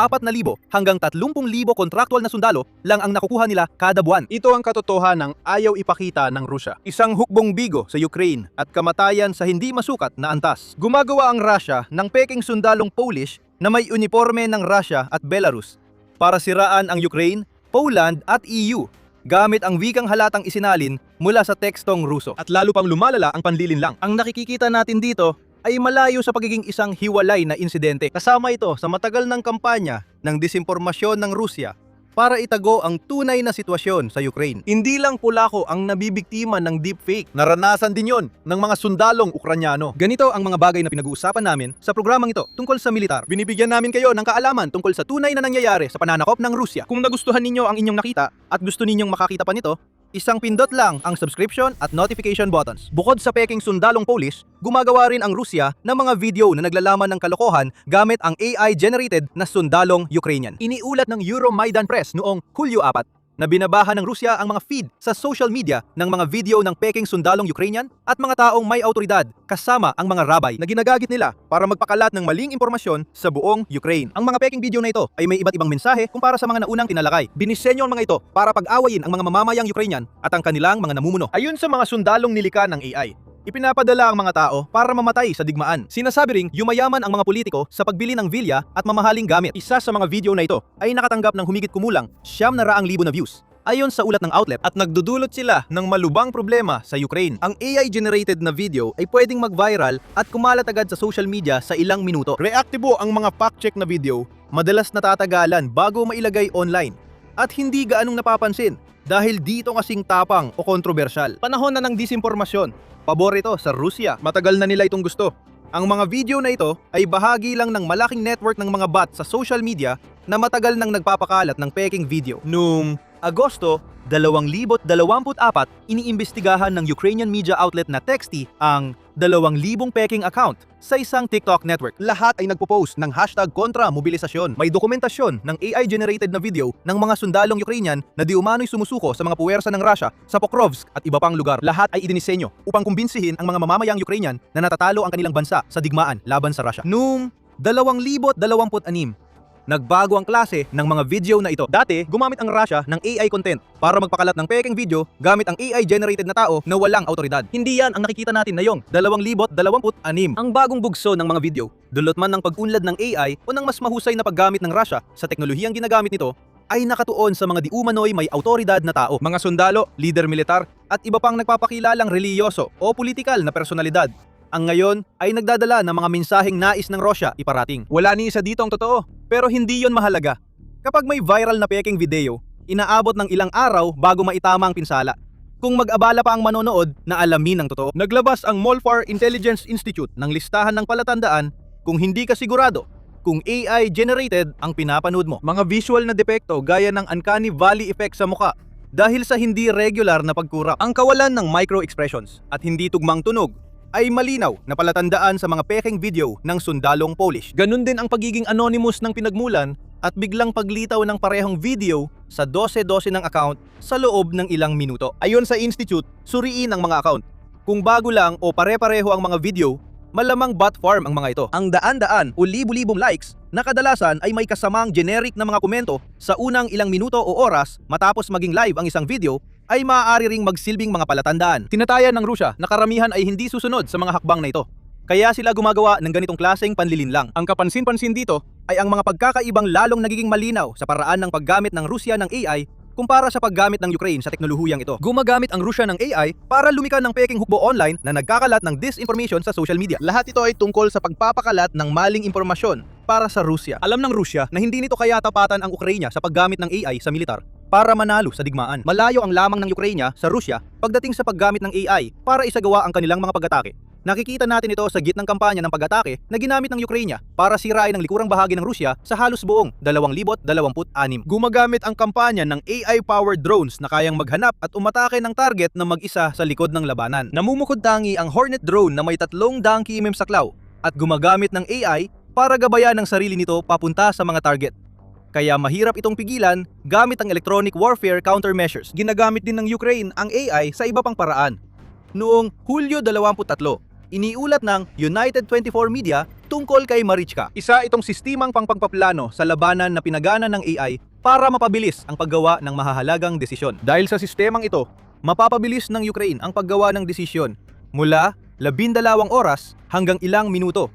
hanggang 30,000 kontraktual na sundalo lang ang nakukuha nila kada buwan. Ito ang katotohanan ng ayaw ipakita ng Rusya. Isang hukbong bigo sa Ukraine at kamatayan sa hindi masukat na antas. Gumagawa ang Russia ng peking sundalong Polish na may uniforme ng Russia at Belarus para siraan ang Ukraine, Poland at EU gamit ang wikang halatang isinalin mula sa tekstong Ruso. At lalo pang lumalala ang panlilinlang. Ang nakikikita natin dito ay malayo sa pagiging isang hiwalay na insidente. Kasama ito sa matagal ng kampanya ng disinformasyon ng Rusya para itago ang tunay na sitwasyon sa Ukraine. Hindi lang Polako ang nabibiktima ng deepfake. Naranasan din yon ng mga sundalong Ukranyano. Ganito ang mga bagay na pinag-uusapan namin sa programang ito tungkol sa militar. Binibigyan namin kayo ng kaalaman tungkol sa tunay na nangyayari sa pananakop ng Rusya. Kung nagustuhan ninyo ang inyong nakita at gusto ninyong makakita pa nito, isang pindot lang ang subscription at notification buttons. Bukod sa peking sundalong Polish, gumagawa rin ang Rusya ng mga video na naglalaman ng kalokohan gamit ang AI-generated na sundalong Ukrainian. Iniulat ng Euromaidan Press noong Hulyo 4 na binabahan ng Rusya ang mga feed sa social media ng mga video ng peking sundalong Ukrainian at mga taong may autoridad kasama ang mga rabay na ginagamit nila para magpakalat ng maling impormasyon sa buong Ukraine. Ang mga peking video na ito ay may iba't ibang mensahe kumpara sa mga naunang tinalakay. Binisenyo ang mga ito para pag-awayin ang mga mamamayang Ukrainian at ang kanilang mga namumuno. Ayon sa mga sundalong nilika ng AI, Ipinapadala ang mga tao para mamatay sa digmaan. Sinasabi ring yumayaman ang mga politiko sa pagbili ng vilya at mamahaling gamit. Isa sa mga video na ito ay nakatanggap ng humigit kumulang 900,000 na views. Ayon sa ulat ng outlet, at nagdudulot sila ng malubang problema sa Ukraine. Ang AI-generated na video ay pwedeng mag-viral at kumalat agad sa social media sa ilang minuto. Reaktibo ang mga fact-check na video, madalas natatagalan bago mailagay online. At hindi gaanong napapansin dahil dito kasing tapang o kontrobersyal. Panahon na ng disinformasyon. Pabor ito sa Rusya. Matagal na nila itong gusto. Ang mga video na ito ay bahagi lang ng malaking network ng mga bot sa social media na matagal nang nagpapakalat ng peking video. Noong Agosto 2024, iniimbestigahan ng Ukrainian media outlet na Texty ang 2,000 peking account sa isang TikTok network. Lahat ay nagpo-post ng hashtag kontra mobilisasyon. May dokumentasyon ng AI-generated na video ng mga sundalong Ukrainian na di umano'y sumusuko sa mga puwersa ng Russia sa Pokrovsk at iba pang lugar. Lahat ay idinisenyo upang kumbinsihin ang mga mamamayang Ukrainian na natatalo ang kanilang bansa sa digmaan laban sa Russia. Noong 2026, nagbago ang klase ng mga video na ito. Dati, gumamit ang Russia ng AI content para magpakalat ng peking video gamit ang AI-generated na tao na walang autoridad. Hindi yan ang nakikita natin ngayong 2026. Ang bagong bugso ng mga video, dulot man ng pag-unlad ng AI o ng mas mahusay na paggamit ng Russia sa teknolohiyang ginagamit nito, ay nakatuon sa mga di umano'y may autoridad na tao, mga sundalo, leader militar, at iba pang nagpapakilalang reliyoso o politikal na personalidad. Ang ngayon ay nagdadala ng mga mensaheng nais ng Russia iparating. Wala ni isa dito ang totoo, pero hindi yon mahalaga. Kapag may viral na peking video, inaabot ng ilang araw bago maitama ang pinsala. Kung mag-abala pa ang manonood na alamin ang totoo. Naglabas ang Molfar Intelligence Institute ng listahan ng palatandaan kung hindi ka sigurado kung AI-generated ang pinapanood mo. Mga visual na depekto gaya ng uncanny valley effect sa muka dahil sa hindi regular na pagkurap. Ang kawalan ng micro-expressions at hindi tugmang tunog ay malinaw na palatandaan sa mga peking video ng sundalong Polish. Ganun din ang pagiging anonymous ng pinagmulan at biglang paglitaw ng parehong video sa 12-12 ng account sa loob ng ilang minuto. Ayon sa institute, suriin ang mga account. Kung bago lang o pare-pareho ang mga video, malamang bot farm ang mga ito. Ang daan-daan o libu-libong likes na kadalasan ay may kasamang generic na mga komento sa unang ilang minuto o oras matapos maging live ang isang video ay maaari ring magsilbing mga palatandaan. Tinatayan ng Rusya na karamihan ay hindi susunod sa mga hakbang na ito. Kaya sila gumagawa ng ganitong klaseng panlilinlang. Ang kapansin-pansin dito ay ang mga pagkakaibang lalong nagiging malinaw sa paraan ng paggamit ng Rusya ng AI kumpara sa paggamit ng Ukraine sa teknolohiyang ito. Gumagamit ang Rusya ng AI para lumikha ng peking hukbo online na nagkakalat ng disinformation sa social media. Lahat ito ay tungkol sa pagpapakalat ng maling impormasyon para sa Rusya. Alam ng Rusya na hindi nito kaya tapatan ang Ukraine sa paggamit ng AI sa militar para manalo sa digmaan. Malayo ang lamang ng Ukraine sa Rusya pagdating sa paggamit ng AI para isagawa ang kanilang mga pag-atake. Nakikita natin ito sa gitnang kampanya ng pag-atake na ginamit ng Ukraine para sirain ang likurang bahagi ng Rusya sa halos buong 2026. Gumagamit ang kampanya ng AI-powered drones na kayang maghanap at umatake ng target na mag-isa sa likod ng labanan. Namumukod tangi ang Hornet drone na may 3 km saklaw at gumagamit ng AI para gabayan ang sarili nito papunta sa mga target. Kaya mahirap itong pigilan gamit ang electronic warfare countermeasures. Ginagamit din ng Ukraine ang AI sa iba pang paraan. Noong Hulyo 23, iniulat ng United 24 Media tungkol kay Marichka. Isa itong sistemang pangpagpaplano sa labanan na pinagana ng AI para mapabilis ang paggawa ng mahahalagang desisyon. Dahil sa sistemang ito, mapapabilis ng Ukraine ang paggawa ng desisyon mula 12 oras hanggang ilang minuto.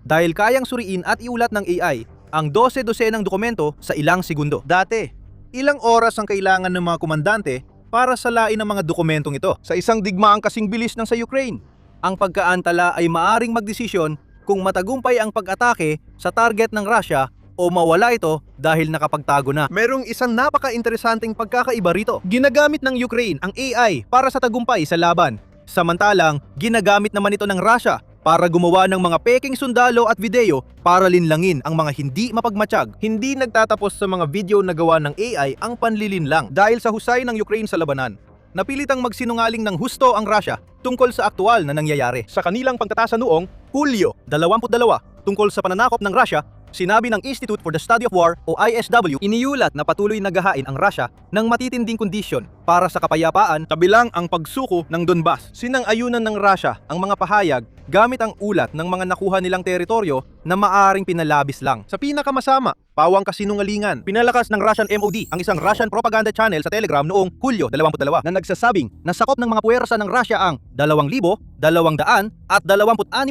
Dahil kayang suriin at iulat ng AI ang 12-12 ng dokumento sa ilang segundo. Dati, ilang oras ang kailangan ng mga komandante para salain ang mga dokumentong ito sa isang digmaang kasing bilis ng sa Ukraine. Ang pagkaantala ay maaring magdesisyon kung matagumpay ang pag-atake sa target ng Russia o mawala ito dahil nakapagtago na. Merong isang napaka-interesanteng pagkakaiba rito. Ginagamit ng Ukraine ang AI para sa tagumpay sa laban. Samantalang, ginagamit naman ito ng Russia para gumawa ng mga peking sundalo at video para linlangin ang mga hindi mapagmatsyag. Hindi nagtatapos sa mga video na gawa ng AI ang panlilinlang dahil sa husay ng Ukraine sa labanan. Napilitang magsinungaling ng husto ang Russia tungkol sa aktual na nangyayari. Sa kanilang pagtatasa noong Hulyo 22 tungkol sa pananakop ng Russia Sinabi ng Institute for the Study of War o ISW, iniulat na patuloy naghahain ang Russia ng matitinding kondisyon para sa kapayapaan kabilang ang pagsuko ng Donbas. Sinang-ayunan ng Russia ang mga pahayag gamit ang ulat ng mga nakuha nilang teritoryo na maaring pinalabis lang. Sa pinakamasama, pawang kasinungalingan, pinalakas ng Russian MOD ang isang Russian propaganda channel sa Telegram noong Hulyo 22 na nagsasabing na sakop ng mga puwersa ng Russia ang 2,226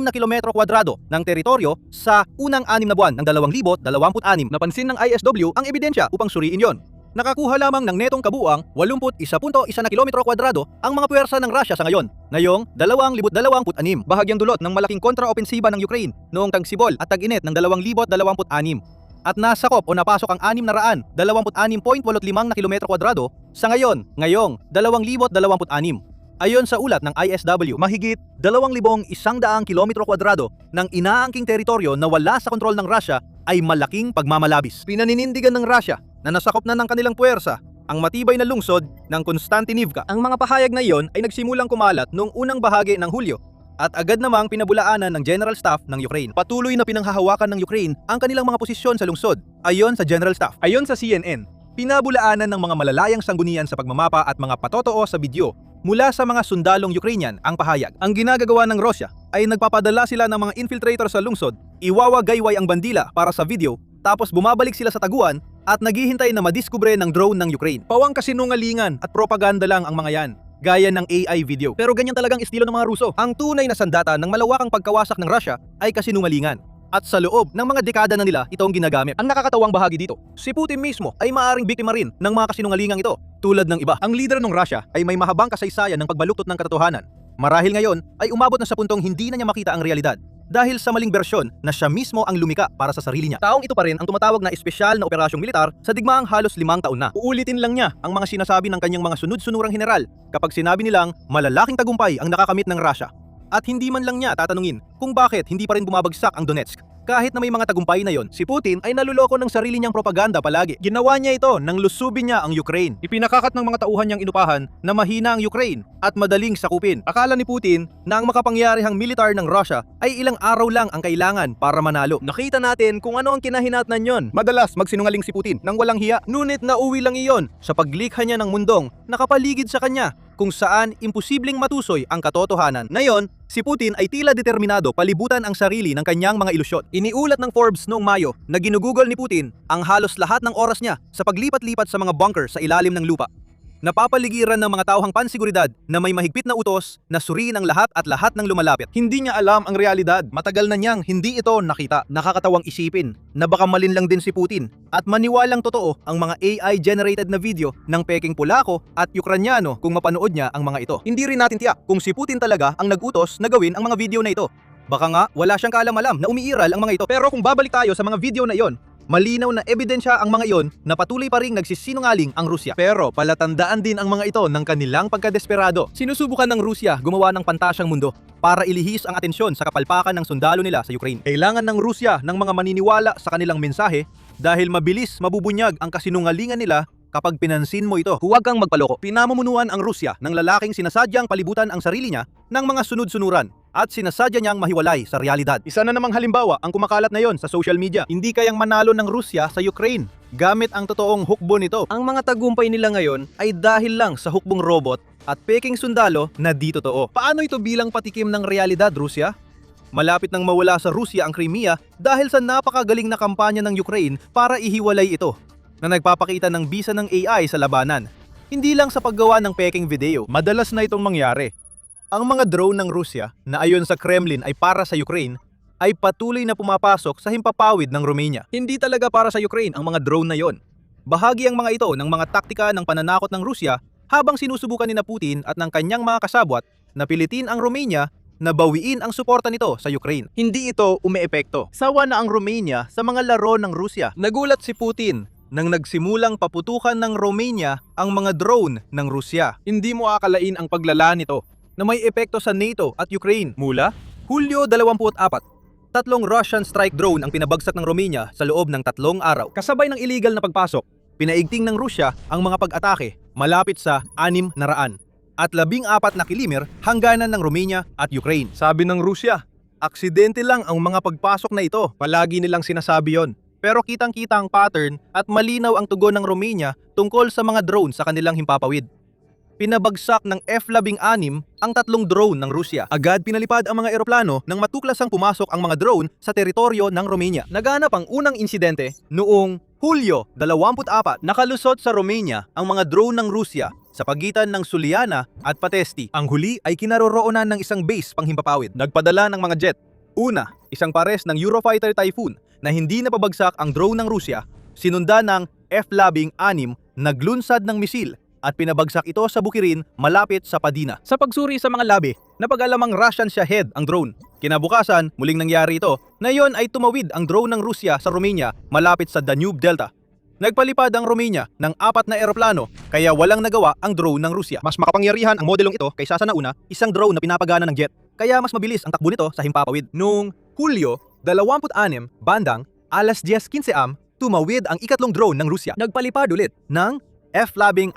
na kilometro kwadrado ng teritoryo sa unang 6 na buwan ng 2026. Napansin ng ISW ang ebidensya upang suriin yon. Nakakuha lamang ng netong kabuuang 81.1 na kilometro kwadrado ang mga puwersa ng Russia sa ngayon, ngayong 2026. Bahagyang dulot ng malaking kontraopensiba ng Ukraine noong tag-sibol at tag-init ng 2026. At nasakop o napasok ang 626.85 na kilometro kwadrado sa ngayong 2026. Ayon sa ulat ng ISW, mahigit 2,100 kilometro kwadrado ng inaangking teritoryo na wala sa kontrol ng Russia ay malaking pagmamalabis. Pinaninindigan ng Russia na nasakop na ng kanilang puwersa ang matibay na lungsod ng Konstantinivka. Ang mga pahayag na iyon ay nagsimulang kumalat noong unang bahagi ng Hulyo at agad namang pinabulaanan ng General Staff ng Ukraine. Patuloy na pinanghahawakan ng Ukraine ang kanilang mga posisyon sa lungsod. Ayon sa General Staff. Ayon sa CNN, pinabulaanan ng mga malalayang sanggunian sa pagmamapa at mga patotoo sa video mula sa mga sundalong Ukrainian ang pahayag. Ang ginagagawa ng Russia ay nagpapadala sila ng mga infiltrator sa lungsod, iwawagayway ang bandila para sa video, tapos bumabalik sila sa taguan at naghihintay na madiskubre ng drone ng Ukraine. Pawang kasinungalingan at propaganda lang ang mga yan, gaya ng AI video. Pero ganyan talagang estilo ng mga Ruso. Ang tunay na sandata ng malawakang pagkawasak ng Russia ay kasinungalingan. At sa loob ng mga dekada na nila itong ginagamit. Ang nakakatawang bahagi dito, si Putin mismo ay maaaring biktima rin ng mga kasinungalingang ito. Tulad ng iba, ang leader ng Russia ay may mahabang kasaysayan ng pagbaluktot ng katotohanan. Marahil ngayon ay umabot na sa puntong hindi na niya makita ang realidad dahil sa maling bersyon na siya mismo ang lumika para sa sarili niya. Taong ito pa rin ang tumatawag na espesyal na operasyong militar sa digmaang halos 5 taon na. Uulitin lang niya ang mga sinasabi ng kanyang mga sunod-sunurang general kapag sinabi nilang malalaking tagumpay ang nakakamit ng Russia. At hindi man lang niya tatanungin kung bakit hindi pa rin bumabagsak ang Donetsk. Kahit na may mga tagumpay na yon, si Putin ay naluloko ng sarili niyang propaganda palagi. Ginawa niya ito nang lusubin niya ang Ukraine. Ipinakakat ng mga tauhan niyang inupahan na mahina ang Ukraine at madaling sakupin. Akala ni Putin na ang makapangyarihang militar ng Russia ay ilang araw lang ang kailangan para manalo. Nakita natin kung ano ang kinahinatnan yon. Madalas magsinungaling si Putin nang walang hiya. Ngunit nauwi lang iyon sa paglikha niya ng mundong nakapaligid sa kanya kung saan imposibleng matusoy ang katotohanan. Ngayon, si Putin ay tila determinado palibutan ang sarili ng kanyang mga ilusyon. Iniulat ng Forbes noong Mayo na ginugugol ni Putin ang halos lahat ng oras niya sa paglipat-lipat sa mga bunker sa ilalim ng lupa. Napapaligiran ng mga tauhang pansiguridad na may mahigpit na utos na suriin ang lahat at lahat ng lumalapit. Hindi niya alam ang realidad. Matagal na niyang hindi ito nakita. Nakakatawang isipin na baka malinlang din si Putin at maniwalang totoo ang mga AI-generated na video ng peking Polako at Ukranyano kung mapanood niya ang mga ito. Hindi rin natin tiyak kung si Putin talaga ang nag-utos na gawin ang mga video na ito. Baka nga wala siyang kaalam-alam na umiiral ang mga ito. Pero kung babalik tayo sa mga video na iyon, malinaw na ebidensya ang mga iyon na patuloy pa ring nagsisinungaling ang Rusya. Pero palatandaan din ang mga ito ng kanilang pagkadesperado. Sinusubukan ng Rusya gumawa ng pantasyang mundo para ilihis ang atensyon sa kapalpakan ng sundalo nila sa Ukraine. Kailangan ng Rusya ng mga maniniwala sa kanilang mensahe dahil mabilis mabubunyag ang kasinungalingan nila kapag pinansin mo ito. Huwag kang magpaloko. Pinamumunuan ang Rusya ng lalaking sinasadyang palibutan ang sarili niya ng mga sunod-sunuran at sinasadya niyang mahiwalay sa realidad. Isa na namang halimbawa ang kumakalat na yon sa social media. Hindi kayang manalo ng Rusya sa Ukraine gamit ang totoong hukbo nito. Ang mga tagumpay nila ngayon ay dahil lang sa hukbong robot at peking sundalo na di totoo. Paano ito bilang patikim ng realidad, Rusya? Malapit nang mawala sa Rusya ang Crimea dahil sa napakagaling na kampanya ng Ukraine para ihiwalay ito, na nagpapakita ng bisa ng AI sa labanan. Hindi lang sa paggawa ng peking video, madalas na itong mangyari. Ang mga drone ng Rusya na ayon sa Kremlin ay para sa Ukraine ay patuloy na pumapasok sa himpapawid ng Romania. Hindi talaga para sa Ukraine ang mga drone na yon. Bahagi ang mga ito ng mga taktika ng pananakot ng Rusya habang sinusubukan ni Putin at ng kanyang mga kasabwat na pilitin ang Romania na bawiin ang suporta nito sa Ukraine. Hindi ito umeepekto. Sawa na ang Romania sa mga laro ng Rusya. Nagulat si Putin nang nagsimulang paputukan ng Romania ang mga drone ng Rusya. Hindi mo akalain ang paglala nito na may epekto sa NATO at Ukraine. Mula Hulyo 24, 3 Russian strike drone ang pinabagsak ng Romania sa loob ng 3 araw. Kasabay ng illegal na pagpasok, pinaigting ng Rusya ang mga pag-atake malapit sa 600 at 14 na kilometer hangganan ng Romania at Ukraine. Sabi ng Rusya, Aksidente lang ang mga pagpasok na ito. Palagi nilang sinasabi yon. Pero kitang-kita ang pattern at malinaw ang tugon ng Romania tungkol sa mga drone sa kanilang himpapawid. Pinabagsak ng F-16 ang 3 drone ng Rusya. Agad pinalipad ang mga eroplano nang matuklasang pumasok ang mga drone sa teritoryo ng Romania. Naganap ang unang insidente noong Hulyo 24. Nakalusot sa Romania ang mga drone ng Rusya sa pagitan ng Suliana at Patesti. Ang huli ay kinaroroonan ng isang base panghimpapawid. Nagpadala ng mga jet. Una, isang pares ng Eurofighter Typhoon na hindi napabagsak ang drone ng Rusya, sinundan ng F-16 naglunsad ng misil at pinabagsak ito sa bukirin malapit sa Padina. Sa pagsuri sa mga labi, napag-alamang Russian Shahed ang drone. Kinabukasan, muling nangyari ito na iyon ay tumawid ang drone ng Rusya sa Romania malapit sa Danube Delta. Nagpalipad ang Romania ng 4 na eroplano kaya walang nagawa ang drone ng Rusya. Mas makapangyarihan ang modelong ito kaysa sa nauna, isang drone na pinapagana ng jet. Kaya mas mabilis ang takbo nito sa himpapawid. Noong Hulyo 26, bandang alas 10:15 tumawid ang ikatlong drone ng Rusya. Nagpalipad ulit ng F-16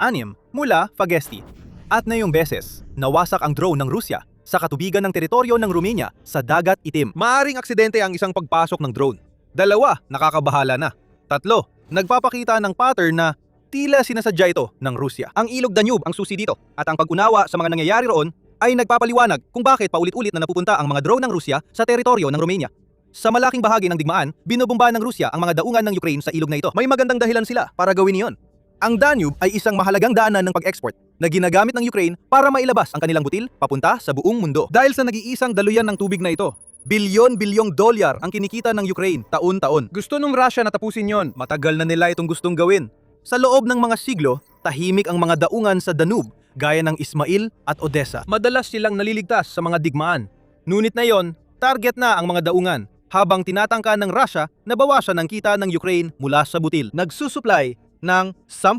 mula Fagesti. At ngayong beses, nawasak ang drone ng Rusya sa katubigan ng teritoryo ng Romania sa Dagat Itim. Maaring aksidente ang isang pagpasok ng drone. 2, nakakabahala na. 3, nagpapakita ng pattern na tila sinasadya ito ng Rusya. Ang ilog Danube ang susi dito at ang pag-unawa sa mga nangyayari roon ay nagpapaliwanag kung bakit paulit-ulit na napupunta ang mga drone ng Rusya sa teritoryo ng Romania. Sa malaking bahagi ng digmaan, binobomba ng Rusya ang mga daungan ng Ukraine sa ilog na ito. May magandang dahilan sila para gawin iyon. Ang Danube ay isang mahalagang daanan ng pag-export na ginagamit ng Ukraine para mailabas ang kanilang butil papunta sa buong mundo. Dahil sa nag-iisang daluyan ng tubig na ito, bilyon-bilyong dolyar ang kinikita ng Ukraine taon-taon. Gusto nung Russia na tapusin yon. Matagal na nila itong gustong gawin. Sa loob ng mga siglo, tahimik ang mga daungan sa Danube gaya ng Ismail at Odessa. Madalas silang naliligtas sa mga digmaan. Ngunit na yon, target na ang mga daungan habang tinatangka ng Russia na bawasan ang kita ng Ukraine mula sa butil. Nagsusupply ng 10%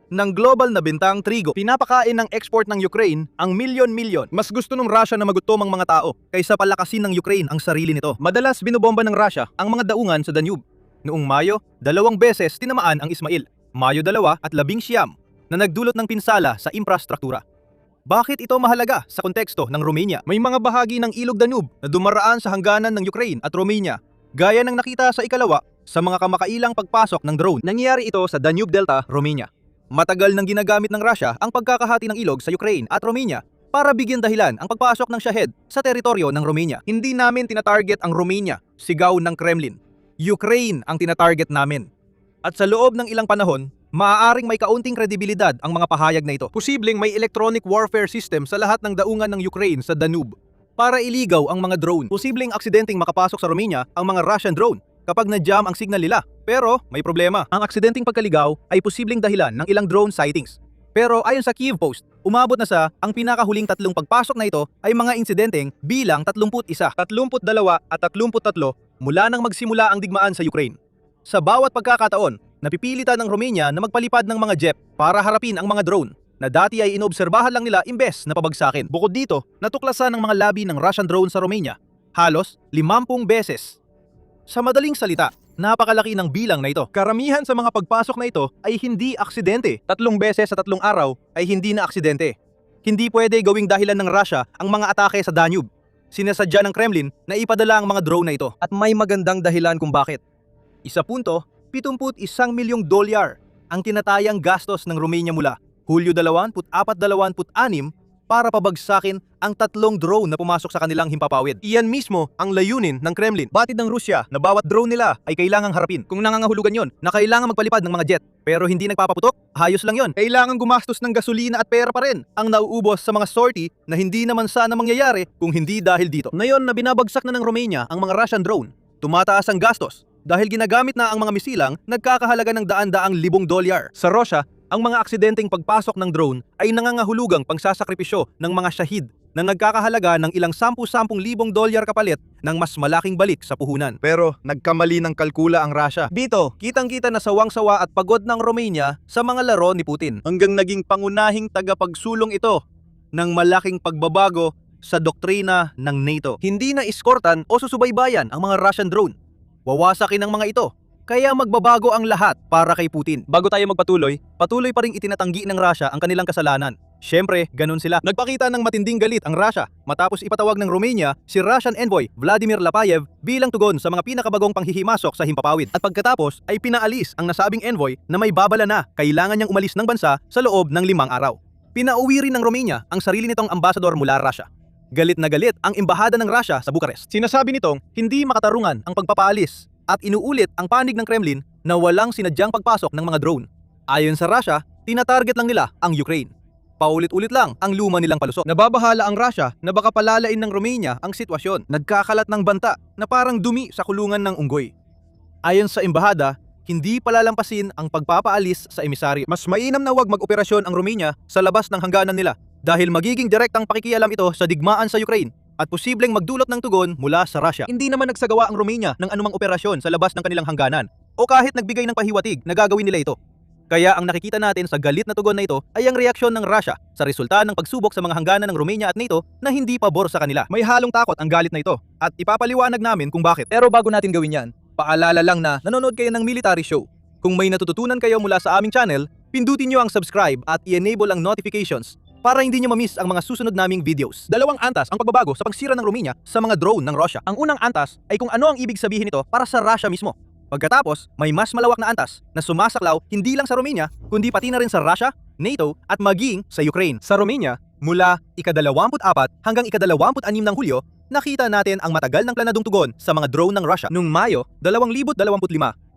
ng global na bintang trigo. Pinapakain ng export ng Ukraine ang milyon-milyon. Mas gusto ng Russia na magutom ang mga tao kaysa palakasin ng Ukraine ang sarili nito. Madalas binobomba ng Russia ang mga daungan sa Danube. Noong Mayo, 2 beses tinamaan ang Ismail. Mayo 2 at 19 na nagdulot ng pinsala sa infrastruktura. Bakit ito mahalaga sa konteksto ng Romania? May mga bahagi ng ilog Danube na dumaraan sa hangganan ng Ukraine at Romania, gaya ng nakita sa ikalawa sa mga kamakailang pagpasok ng drone. Nangyayari ito sa Danube Delta, Romania. Matagal nang ginagamit ng Russia ang pagkakahati ng ilog sa Ukraine at Romania para bigyan dahilan ang pagpasok ng Shahed sa teritoryo ng Romania. Hindi namin tinatarget ang Romania, sigaw ng Kremlin. Ukraine ang tinatarget namin. At sa loob ng ilang panahon, maaaring may kaunting kredibilidad ang mga pahayag na ito. Posibleng may electronic warfare system sa lahat ng daungan ng Ukraine sa Danube para iligaw ang mga drone. Posibleng aksidenteng makapasok sa Romania ang mga Russian drone kapag na-jam ang signal nila. Pero may problema. Ang aksidenteng pagkaligaw ay posibleng dahilan ng ilang drone sightings. Pero ayon sa Kyiv Post, umabot na sa ang pinakahuling 3 pagpasok na ito ay mga insidenteng bilang 31, 32 at 33 mula nang magsimula ang digmaan sa Ukraine. Sa bawat pagkakataon, napipilitan ng Romania na magpalipad ng mga jet para harapin ang mga drone na dati ay inobserbahan lang nila imbes na pabagsakin. Bukod dito, natuklasan ng mga labi ng Russian drone sa Romania halos 50 beses. Sa madaling salita, napakalaki ng bilang na ito. Karamihan sa mga pagpasok na ito ay hindi aksidente. 3 beses sa 3 araw ay hindi na aksidente. Hindi pwede gawing dahilan ng Russia ang mga atake sa Danube. Sinasadya ng Kremlin na ipadala ang mga drone na ito. At may magandang dahilan kung bakit. 71 milyong dolyar ang tinatayang gastos ng Romania mula Hulyo 24, 26 para pabagsakin ang 3 drone na pumasok sa kanilang himpapawid. Iyan mismo ang layunin ng Kremlin. Batid ng Rusya na bawat drone nila ay kailangang harapin. Kung nangangahulugan yon na kailangan magpalipad ng mga jet pero hindi nagpapaputok, hayos lang yon. Kailangan gumastos ng gasolina at pera pa rin ang nauubos sa mga sortie na hindi naman sana mangyayari kung hindi dahil dito. Ngayon na binabagsak na ng Romania ang mga Russian drone, tumataas ang gastos dahil ginagamit na ang mga misilang nagkakahalaga ng daan-daang libong dolyar. Sa Russia, ang mga aksidenteng pagpasok ng drone ay nangangahulugang pangsasakripisyo ng mga shahid na nagkakahalaga ng ilang 10,000 dolyar kapalit ng mas malaking balik sa puhunan. Pero nagkamali ng kalkula ang Russia. Dito, kitang-kita na sawang-sawa at pagod ng Romania sa mga laro ni Putin. Hanggang naging pangunahing tagapagsulong ito ng malaking pagbabago sa doktrina ng NATO. Hindi na iskortan o susubaybayan ang mga Russian drone. Wawasakin ang mga ito. Kaya magbabago ang lahat para kay Putin. Bago tayo magpatuloy, patuloy pa ring itinatanggi ng Russia ang kanilang kasalanan. Siyempre, ganun sila. Nagpakita ng matinding galit ang Russia matapos ipatawag ng Romania si Russian envoy Vladimir Lapayev bilang tugon sa mga pinakabagong panghihimasok sa himpapawid. At pagkatapos ay pinaalis ang nasabing envoy na may babala na kailangan niyang umalis ng bansa sa loob ng 5 araw. Pinauwi rin ng Romania ang sarili nitong ambasador mula Russia. Galit na galit ang embahada ng Russia sa Bucharest. Sinasabi nitong hindi makatarungan ang pagpapaalis at inuulit ang panig ng Kremlin na walang sinadyang pagpasok ng mga drone. Ayon sa Russia, tinatarget lang nila ang Ukraine. Paulit-ulit lang ang luma nilang palusok. Nababahala ang Russia na baka palalain ng Romania ang sitwasyon. Nagkakalat ng banta na parang dumi sa kulungan ng unggoy. Ayon sa embahada, hindi palalampasin ang pagpapaalis sa emisaryo. Mas mainam na wag mag-operasyon ang Romania sa labas ng hangganan nila dahil magiging direktang pakikialam ito sa digmaan sa Ukraine at posibleng magdulot ng tugon mula sa Russia. Hindi naman nagsagawa ang Romania ng anumang operasyon sa labas ng kanilang hangganan o kahit nagbigay ng pahiwatig na gagawin nila ito. Kaya ang nakikita natin sa galit na tugon na ito ay ang reaksyon ng Russia sa resulta ng pagsubok sa mga hangganan ng Romania at NATO na hindi pabor sa kanila. May halong takot ang galit na ito at ipapaliwanag namin kung bakit. Pero bago natin gawin yan, paalala lang na nanonood kayo ng military show. Kung may natututunan kayo mula sa aming channel, pindutin nyo ang subscribe at i-enable ang notifications para hindi nyo ma-miss ang mga susunod naming videos. 2 antas ang pagbabago sa pagsira ng Romania sa mga drone ng Russia. Ang unang antas ay kung ano ang ibig sabihin nito para sa Russia mismo. Pagkatapos, may mas malawak na antas na sumasaklaw hindi lang sa Romania, kundi pati na rin sa Russia, NATO at maging sa Ukraine. Sa Romania, mula ika-24 hanggang ika-26 ng Hulyo, nakita natin ang matagal ng planadong tugon sa mga drone ng Russia. Noong Mayo 2025,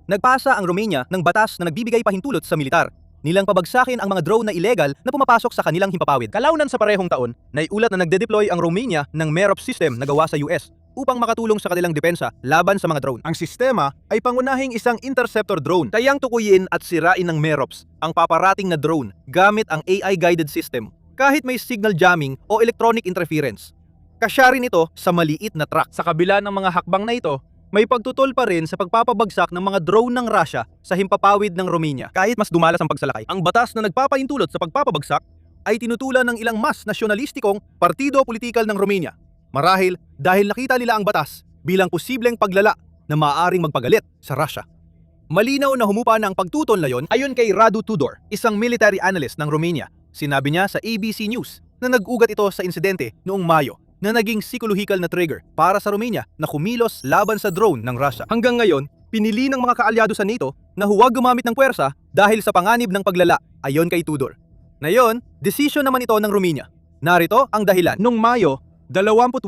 nagpasa ang Romania ng batas na nagbibigay pahintulot sa militar. Nilang pabagsakin ang mga drone na ilegal na pumapasok sa kanilang himpapawid. Kalaunan sa parehong taon, naiulat na nagde-deploy ang Romania ng MEROP system na gawa sa US upang makatulong sa kanilang depensa laban sa mga drone. Ang sistema ay pangunahing isang interceptor drone, kayang tukuyin at sirain ng MEROPs ang paparating na drone gamit ang AI-guided system kahit may signal jamming o electronic interference. Kasya rin ito sa maliit na truck. Sa kabila ng mga hakbang na ito, may pagtutol pa rin sa pagpapabagsak ng mga drone ng Russia sa himpapawid ng Romania kahit mas dumalas ang pagsalakay. Ang batas na nagpapahintulot sa pagpapabagsak ay tinutulan ng ilang mas nasyonalistikong partido politikal ng Romania. Marahil dahil nakita nila ang batas bilang posibleng paglala na maaaring magpagalit sa Russia. Malinaw na humupa na ang pagtutol na yon ayon kay Radu Tudor, isang military analyst ng Romania. Sinabi niya sa ABC News na nag-ugat ito sa insidente noong Mayo na naging psikolohikal na trigger para sa Romania na kumilos laban sa drone ng Russia. Hanggang ngayon, pinili ng mga kaalyado sa NATO na huwag gumamit ng puwersa dahil sa panganib ng paglala ayon kay Tudor. Ngayon, desisyon naman ito ng Romania. Narito ang dahilan. Noong Mayo 28,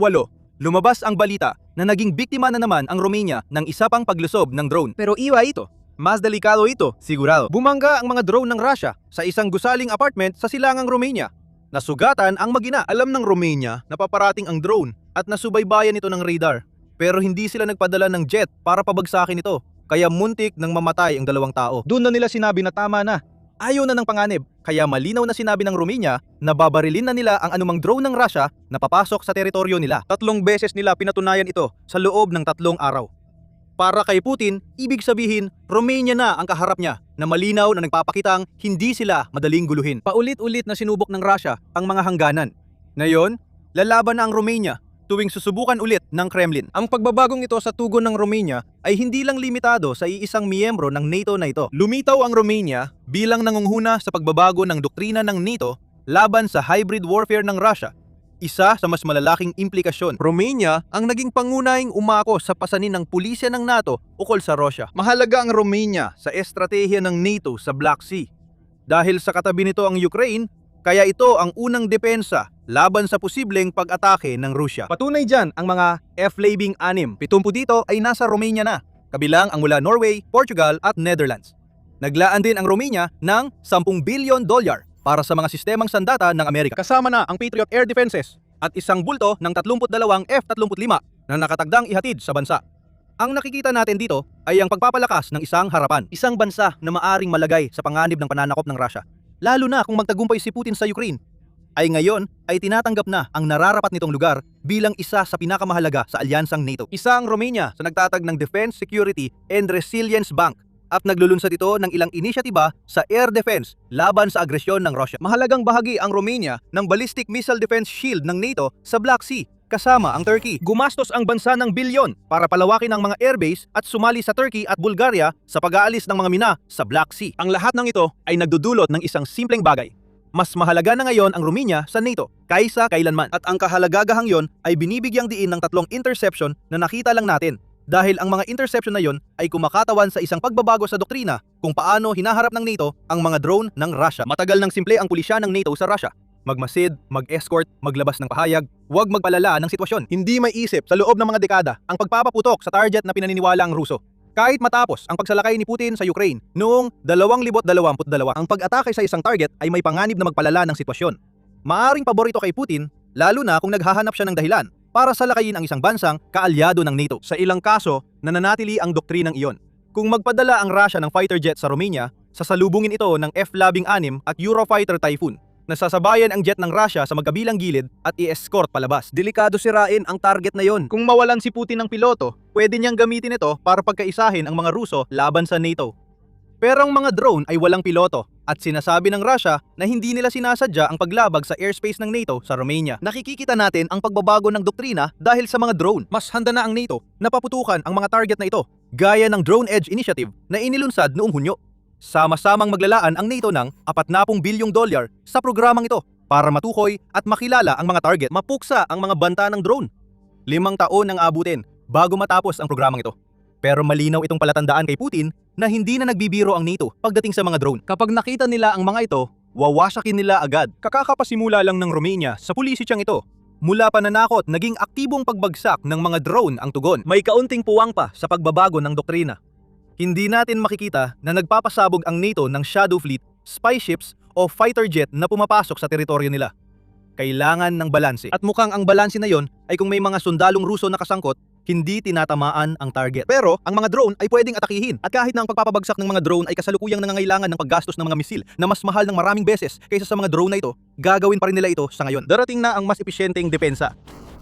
lumabas ang balita na naging biktima na naman ang Romania ng isa pang paglusob ng drone. Pero iwa ito. Mas delikado ito, sigurado. Bumangga ang mga drone ng Russia sa isang gusaling apartment sa silangang Romania. Nasugatan ang mag-ina. Alam ng Romania na paparating ang drone at nasubaybayan ito ng radar. Pero hindi sila nagpadala ng jet para pabagsakin ito. Kaya muntik nang mamatay ang 2 tao. Doon na nila sinabi na tama na. Ayaw na ng panganib, kaya malinaw na sinabi ng Romania na babarilin na nila ang anumang drone ng Russia na papasok sa teritoryo nila. 3 beses nila pinatunayan ito sa loob ng 3 araw. Para kay Putin, ibig sabihin, Romania na ang kaharap niya na malinaw na nagpapakitang hindi sila madaling guluhin. Paulit-ulit na sinubok ng Russia ang mga hangganan. Ngayon, lalaban na ang Romania tuwing susubukan ulit ng Kremlin. Ang pagbabagong ito sa tugon ng Romania ay hindi lang limitado sa iisang miyembro ng NATO na ito. Lumitaw ang Romania bilang nangunghuna sa pagbabago ng doktrina ng NATO laban sa hybrid warfare ng Russia. Isa sa mas malalaking implikasyon. Romania ang naging pangunahing umako sa pasanin ng pulisya ng NATO ukol sa Russia. Mahalaga ang Romania sa estratehiya ng NATO sa Black Sea. Dahil sa katabi nito ang Ukraine, kaya ito ang unang depensa laban sa posibleng pag-atake ng Rusya. Patunay dyan ang mga F-16. 70 dito ay nasa Romania na, kabilang ang mula Norway, Portugal at Netherlands. Naglaan din ang Romania ng $10 billion para sa mga sistemang sandata ng Amerika. Kasama na ang Patriot Air Defenses at isang bulto ng 32 F-35 na nakatagdang ihatid sa bansa. Ang nakikita natin dito ay ang pagpapalakas ng isang harapan, isang bansa na maaring malagay sa panganib ng pananakop ng Russia. Lalo na kung magtagumpay si Putin sa Ukraine, ay ngayon ay tinatanggap na ang nararapat nitong lugar bilang isa sa pinakamahalaga sa alyansang NATO. Isa ang Romania sa nagtatag ng Defense, Security and Resilience Bank at naglulunsad ito ng ilang inisyatiba sa air defense laban sa agresyon ng Russia. Mahalagang bahagi ang Romania ng Ballistic Missile Defense Shield ng NATO sa Black Sea, kasama ang Turkey. Gumastos ang bansa ng bilyon para palawakin ang mga airbase at sumali sa Turkey at Bulgaria sa pag-aalis ng mga mina sa Black Sea. Ang lahat ng ito ay nagdudulot ng isang simpleng bagay. Mas mahalaga na ngayon ang Romania sa NATO kaysa kailanman. At ang kahalagagahang yon ay binibigyang diin ng 3 interception na nakita lang natin. Dahil ang mga interception na yon ay kumakatawan sa isang pagbabago sa doktrina kung paano hinaharap ng NATO ang mga drone ng Russia. Matagal nang simple ang pulisya ng NATO sa Russia. Magmasid, mag-escort, maglabas ng pahayag, huwag magpalala ng sitwasyon. Hindi may isip sa loob ng mga dekada ang pagpapaputok sa target na pinaniniwala ang Ruso. Kahit matapos ang pagsalakay ni Putin sa Ukraine noong 2022, ang pag-atake sa isang target ay may panganib na magpalala ng sitwasyon. Maaring paborito kay Putin, lalo na kung naghahanap siya ng dahilan para salakayin ang isang bansang kaalyado ng NATO. Sa ilang kaso, nananatili ang doktrinang iyon. Kung magpadala ang Russia ng fighter jet sa Romania, sasalubungin ito ng F-16 at Eurofighter Typhoon. Nasasabayan ang jet ng Russia sa magkabilang gilid at i-escort palabas. Delikado sirain ang target na yon. Kung mawalan si Putin ng piloto, pwede niyang gamitin ito para pagkaisahin ang mga Ruso laban sa NATO. Pero ang mga drone ay walang piloto at sinasabi ng Russia na hindi nila sinasadya ang paglabag sa airspace ng NATO sa Romania. Nakikita natin ang pagbabago ng doktrina dahil sa mga drone. Mas handa na ang NATO na paputukan ang mga target na ito, gaya ng Drone Edge Initiative na inilunsad noong Hunyo. Sama-samang maglalaan ang NATO ng $40 bilyong sa programang ito para matukoy at makilala ang mga target. Mapuksa ang mga banta ng drone. 5 taon ang abutin bago matapos ang programang ito. Pero malinaw itong palatandaan kay Putin na hindi na nagbibiro ang NATO pagdating sa mga drone. Kapag nakita nila ang mga ito, wawasakin nila agad. Kakakapasimula lang ng Romania sa pulisitsang ito. Mula pananakot, naging aktibong pagbagsak ng mga drone ang tugon. May kaunting puwang pa sa pagbabago ng doktrina. Hindi natin makikita na nagpapasabog ang NATO ng Shadow Fleet, spy ships o fighter jet na pumapasok sa teritoryo nila. Kailangan ng balanse. At mukhang ang balanse na yon ay kung may mga sundalong Ruso na kasangkot, hindi tinatamaan ang target. Pero ang mga drone ay pwedeng atakihin at kahit na ang pagpapabagsak ng mga drone ay kasalukuyang nangangailangan ng paggastos ng mga misil na mas mahal ng maraming beses kaysa sa mga drone na ito, gagawin pa rin nila ito sa ngayon. Darating na ang mas episyenteng depensa.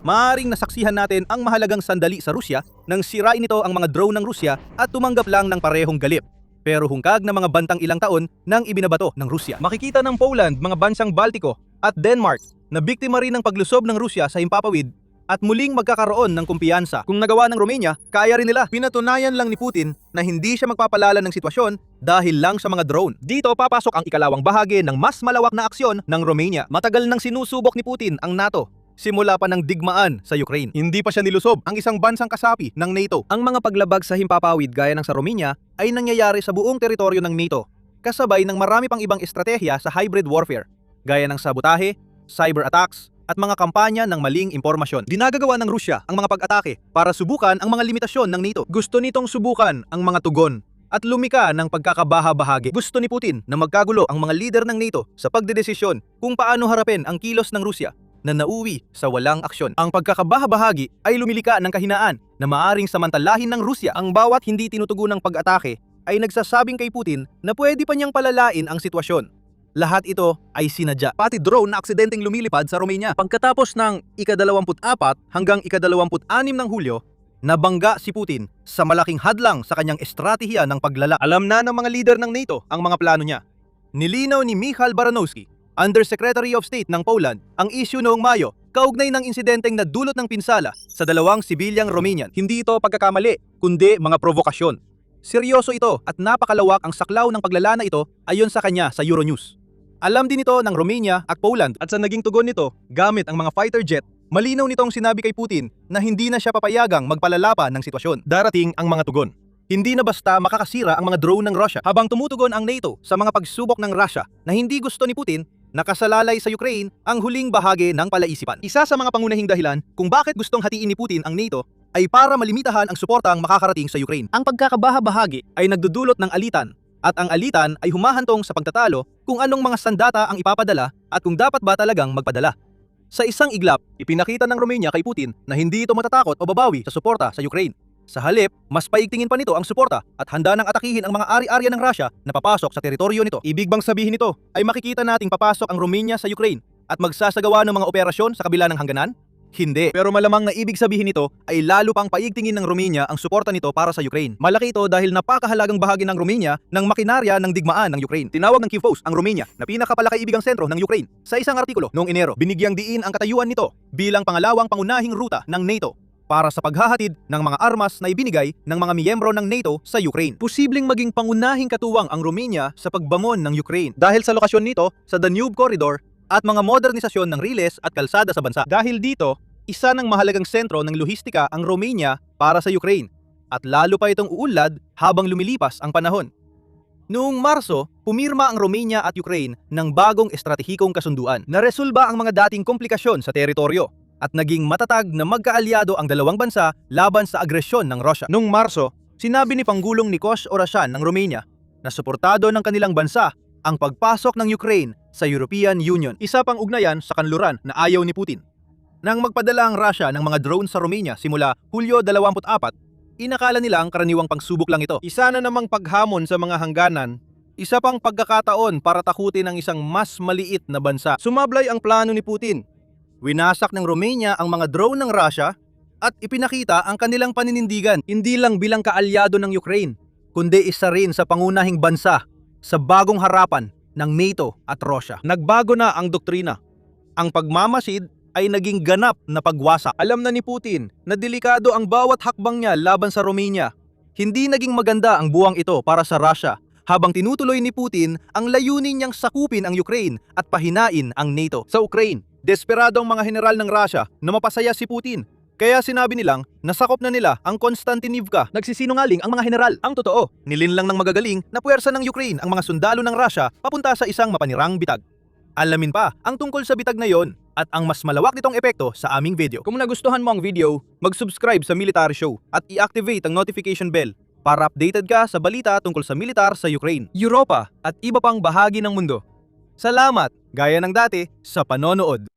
Maaring nasaksihan natin ang mahalagang sandali sa Rusya nang sirain ito ang mga drone ng Rusya at tumanggap lang ng parehong galip. Pero hungkag na mga bantang ilang taon nang ibinabato ng Rusya. Makikita ng Poland, mga bansang Baltiko at Denmark na biktima rin ng paglusob ng Rusya sa himpapawid at muling magkakaroon ng kumpiyansa. Kung nagawa ng Romania, kaya rin nila. Pinatunayan lang ni Putin na hindi siya magpapalala ng sitwasyon dahil lang sa mga drone. Dito papasok ang ikalawang bahagi ng mas malawak na aksyon ng Romania. Matagal nang sinusubok ni Putin ang NATO. Simula pa ng digmaan sa Ukraine. Hindi pa siya nilusob ang isang bansang kasapi ng NATO. Ang mga paglabag sa himpapawid gaya ng sa Romania ay nangyayari sa buong teritoryo ng NATO, kasabay ng marami pang ibang estratehiya sa hybrid warfare, gaya ng sabotahe, cyber attacks, at mga kampanya ng maling impormasyon. Dinagagawa ng Rusya ang mga pag-atake para subukan ang mga limitasyon ng NATO. Gusto nitong subukan ang mga tugon at lumika ng pagkakabaha-bahagi. Gusto ni Putin na magkagulo ang mga lider ng NATO sa pagdedesisyon kung paano harapin ang kilos ng Rusya na nauwi sa walang aksyon. Ang pagkakabaha-bahagi ay lumilika ng kahinaan na maaring samantalahin ng Rusya. Ang bawat hindi tinutugunang pag-atake ay nagsasabing kay Putin na pwede pa niyang palalain ang sitwasyon. Lahat ito ay sinadya. Pati drone na aksidenteng lumilipad sa Romania. Pagkatapos ng ika-24 hanggang ika-26 ng Hulyo, nabangga si Putin sa malaking hadlang sa kanyang estratehiya ng paglala. Alam na ng mga lider ng NATO ang mga plano niya. Nilinaw ni Michal Baranowski, Undersecretary of State ng Poland, ang issue noong Mayo, kaugnay ng insidenteng nadulot ng pinsala sa 2 sibilyang Romanian. Hindi ito pagkakamali, kundi mga provokasyon. Seryoso ito at napakalawak ang saklaw ng paglala na ito ayon sa kanya sa Euronews. Alam din ito ng Romania at Poland at sa naging tugon nito gamit ang mga fighter jet, malinaw nitong sinabi kay Putin na hindi na siya papayagang magpalala pa ng sitwasyon. Darating ang mga tugon. Hindi na basta makakasira ang mga drone ng Russia. Habang tumutugon ang NATO sa mga pagsubok ng Russia na hindi gusto ni Putin, nakasalalay sa Ukraine ang huling bahagi ng palaisipan. Isa sa mga pangunahing dahilan kung bakit gustong hatiin ni Putin ang NATO ay para malimitahan ang suportang makakarating sa Ukraine. Ang pagkakabaha-bahagi ay nagdudulot ng alitan at ang alitan ay humahantong sa pagtatalo kung anong mga sandata ang ipapadala at kung dapat ba talagang magpadala. Sa isang iglap, ipinakita ng Romania kay Putin na hindi ito matatakot o babawi sa suporta sa Ukraine. Sa halip, mas paigtingin pa nito ang suporta at handa nang atakihin ang mga ari-arya ng Russia na papasok sa teritoryo nito. Ibig bang sabihin nito ay makikita nating papasok ang Romania sa Ukraine at magsasagawa ng mga operasyon sa kabila ng hangganan? Hindi. Pero malamang na ibig sabihin nito ay lalo pang paigtingin ng Romania ang suporta nito para sa Ukraine. Malaki ito dahil napakahalagang bahagi ng Romania ng makinarya ng digmaan ng Ukraine. Tinawag ng Kiev Post ang Romania na pinakapalakaibigang sentro ng Ukraine. Sa isang artikulo noong Enero, binigyang diin ang katayuan nito bilang pangalawang pangunahing ruta ng NATO. para sa paghahatid ng mga armas na ibinigay ng mga miyembro ng NATO sa Ukraine. Posibleng maging pangunahing katuwang ang Romania sa pagbamon ng Ukraine dahil sa lokasyon nito sa Danube Corridor at mga modernisasyon ng riles at kalsada sa bansa. Dahil dito, isa ng mahalagang sentro ng lohistika ang Romania para sa Ukraine at lalo pa itong uunlad habang lumilipas ang panahon. Noong Marso, pumirma ang Romania at Ukraine ng bagong estratehikong kasunduan. Naresolba ang mga dating komplikasyon sa teritoryo at naging matatag na magkaalyado ang dalawang bansa laban sa agresyon ng Russia. Noong Marso, sinabi ni Pangulong Nikos Orasyan ng Romania na suportado ng kanilang bansa ang pagpasok ng Ukraine sa European Union. Isa pang ugnayan sa kanluran na ayaw ni Putin. Nang magpadala ang Russia ng mga drone sa Romania simula Hulyo 24, inakala nila ang karaniwang pagsubok lang ito. Isa na namang paghamon sa mga hangganan, isa pang pagkakataon para takutin ang isang mas maliit na bansa. Sumablay ang plano ni Putin. Winasak ng Romania ang mga drone ng Russia at ipinakita ang kanilang paninindigan hindi lang bilang kaalyado ng Ukraine, kundi isa rin sa pangunahing bansa sa bagong harapan ng NATO at Russia. Nagbago na ang doktrina. Ang pagmamasid ay naging ganap na pagwasak. Alam na ni Putin na delikado ang bawat hakbang niya laban sa Romania. Hindi naging maganda ang buwang ito para sa Russia habang tinutuloy ni Putin ang layunin niyang sakupin ang Ukraine at pahinain ang NATO. Sa Ukraine, desperado ang mga general ng Russia na mapasaya si Putin. Kaya sinabi nilang nasakop na nila ang Konstantinivka. Nagsisinungaling ang mga general. Ang totoo, nilinlang ng magagaling na puwersa ng Ukraine ang mga sundalo ng Russia papunta sa isang mapanirang bitag. Alamin pa ang tungkol sa bitag na yon at ang mas malawak nitong epekto sa aming video. Kung nagustuhan mo ang video, mag-subscribe sa Military Show at i-activate ang notification bell para updated ka sa balita tungkol sa militar sa Ukraine, Europa at iba pang bahagi ng mundo. Salamat, gaya ng dati, sa panonood.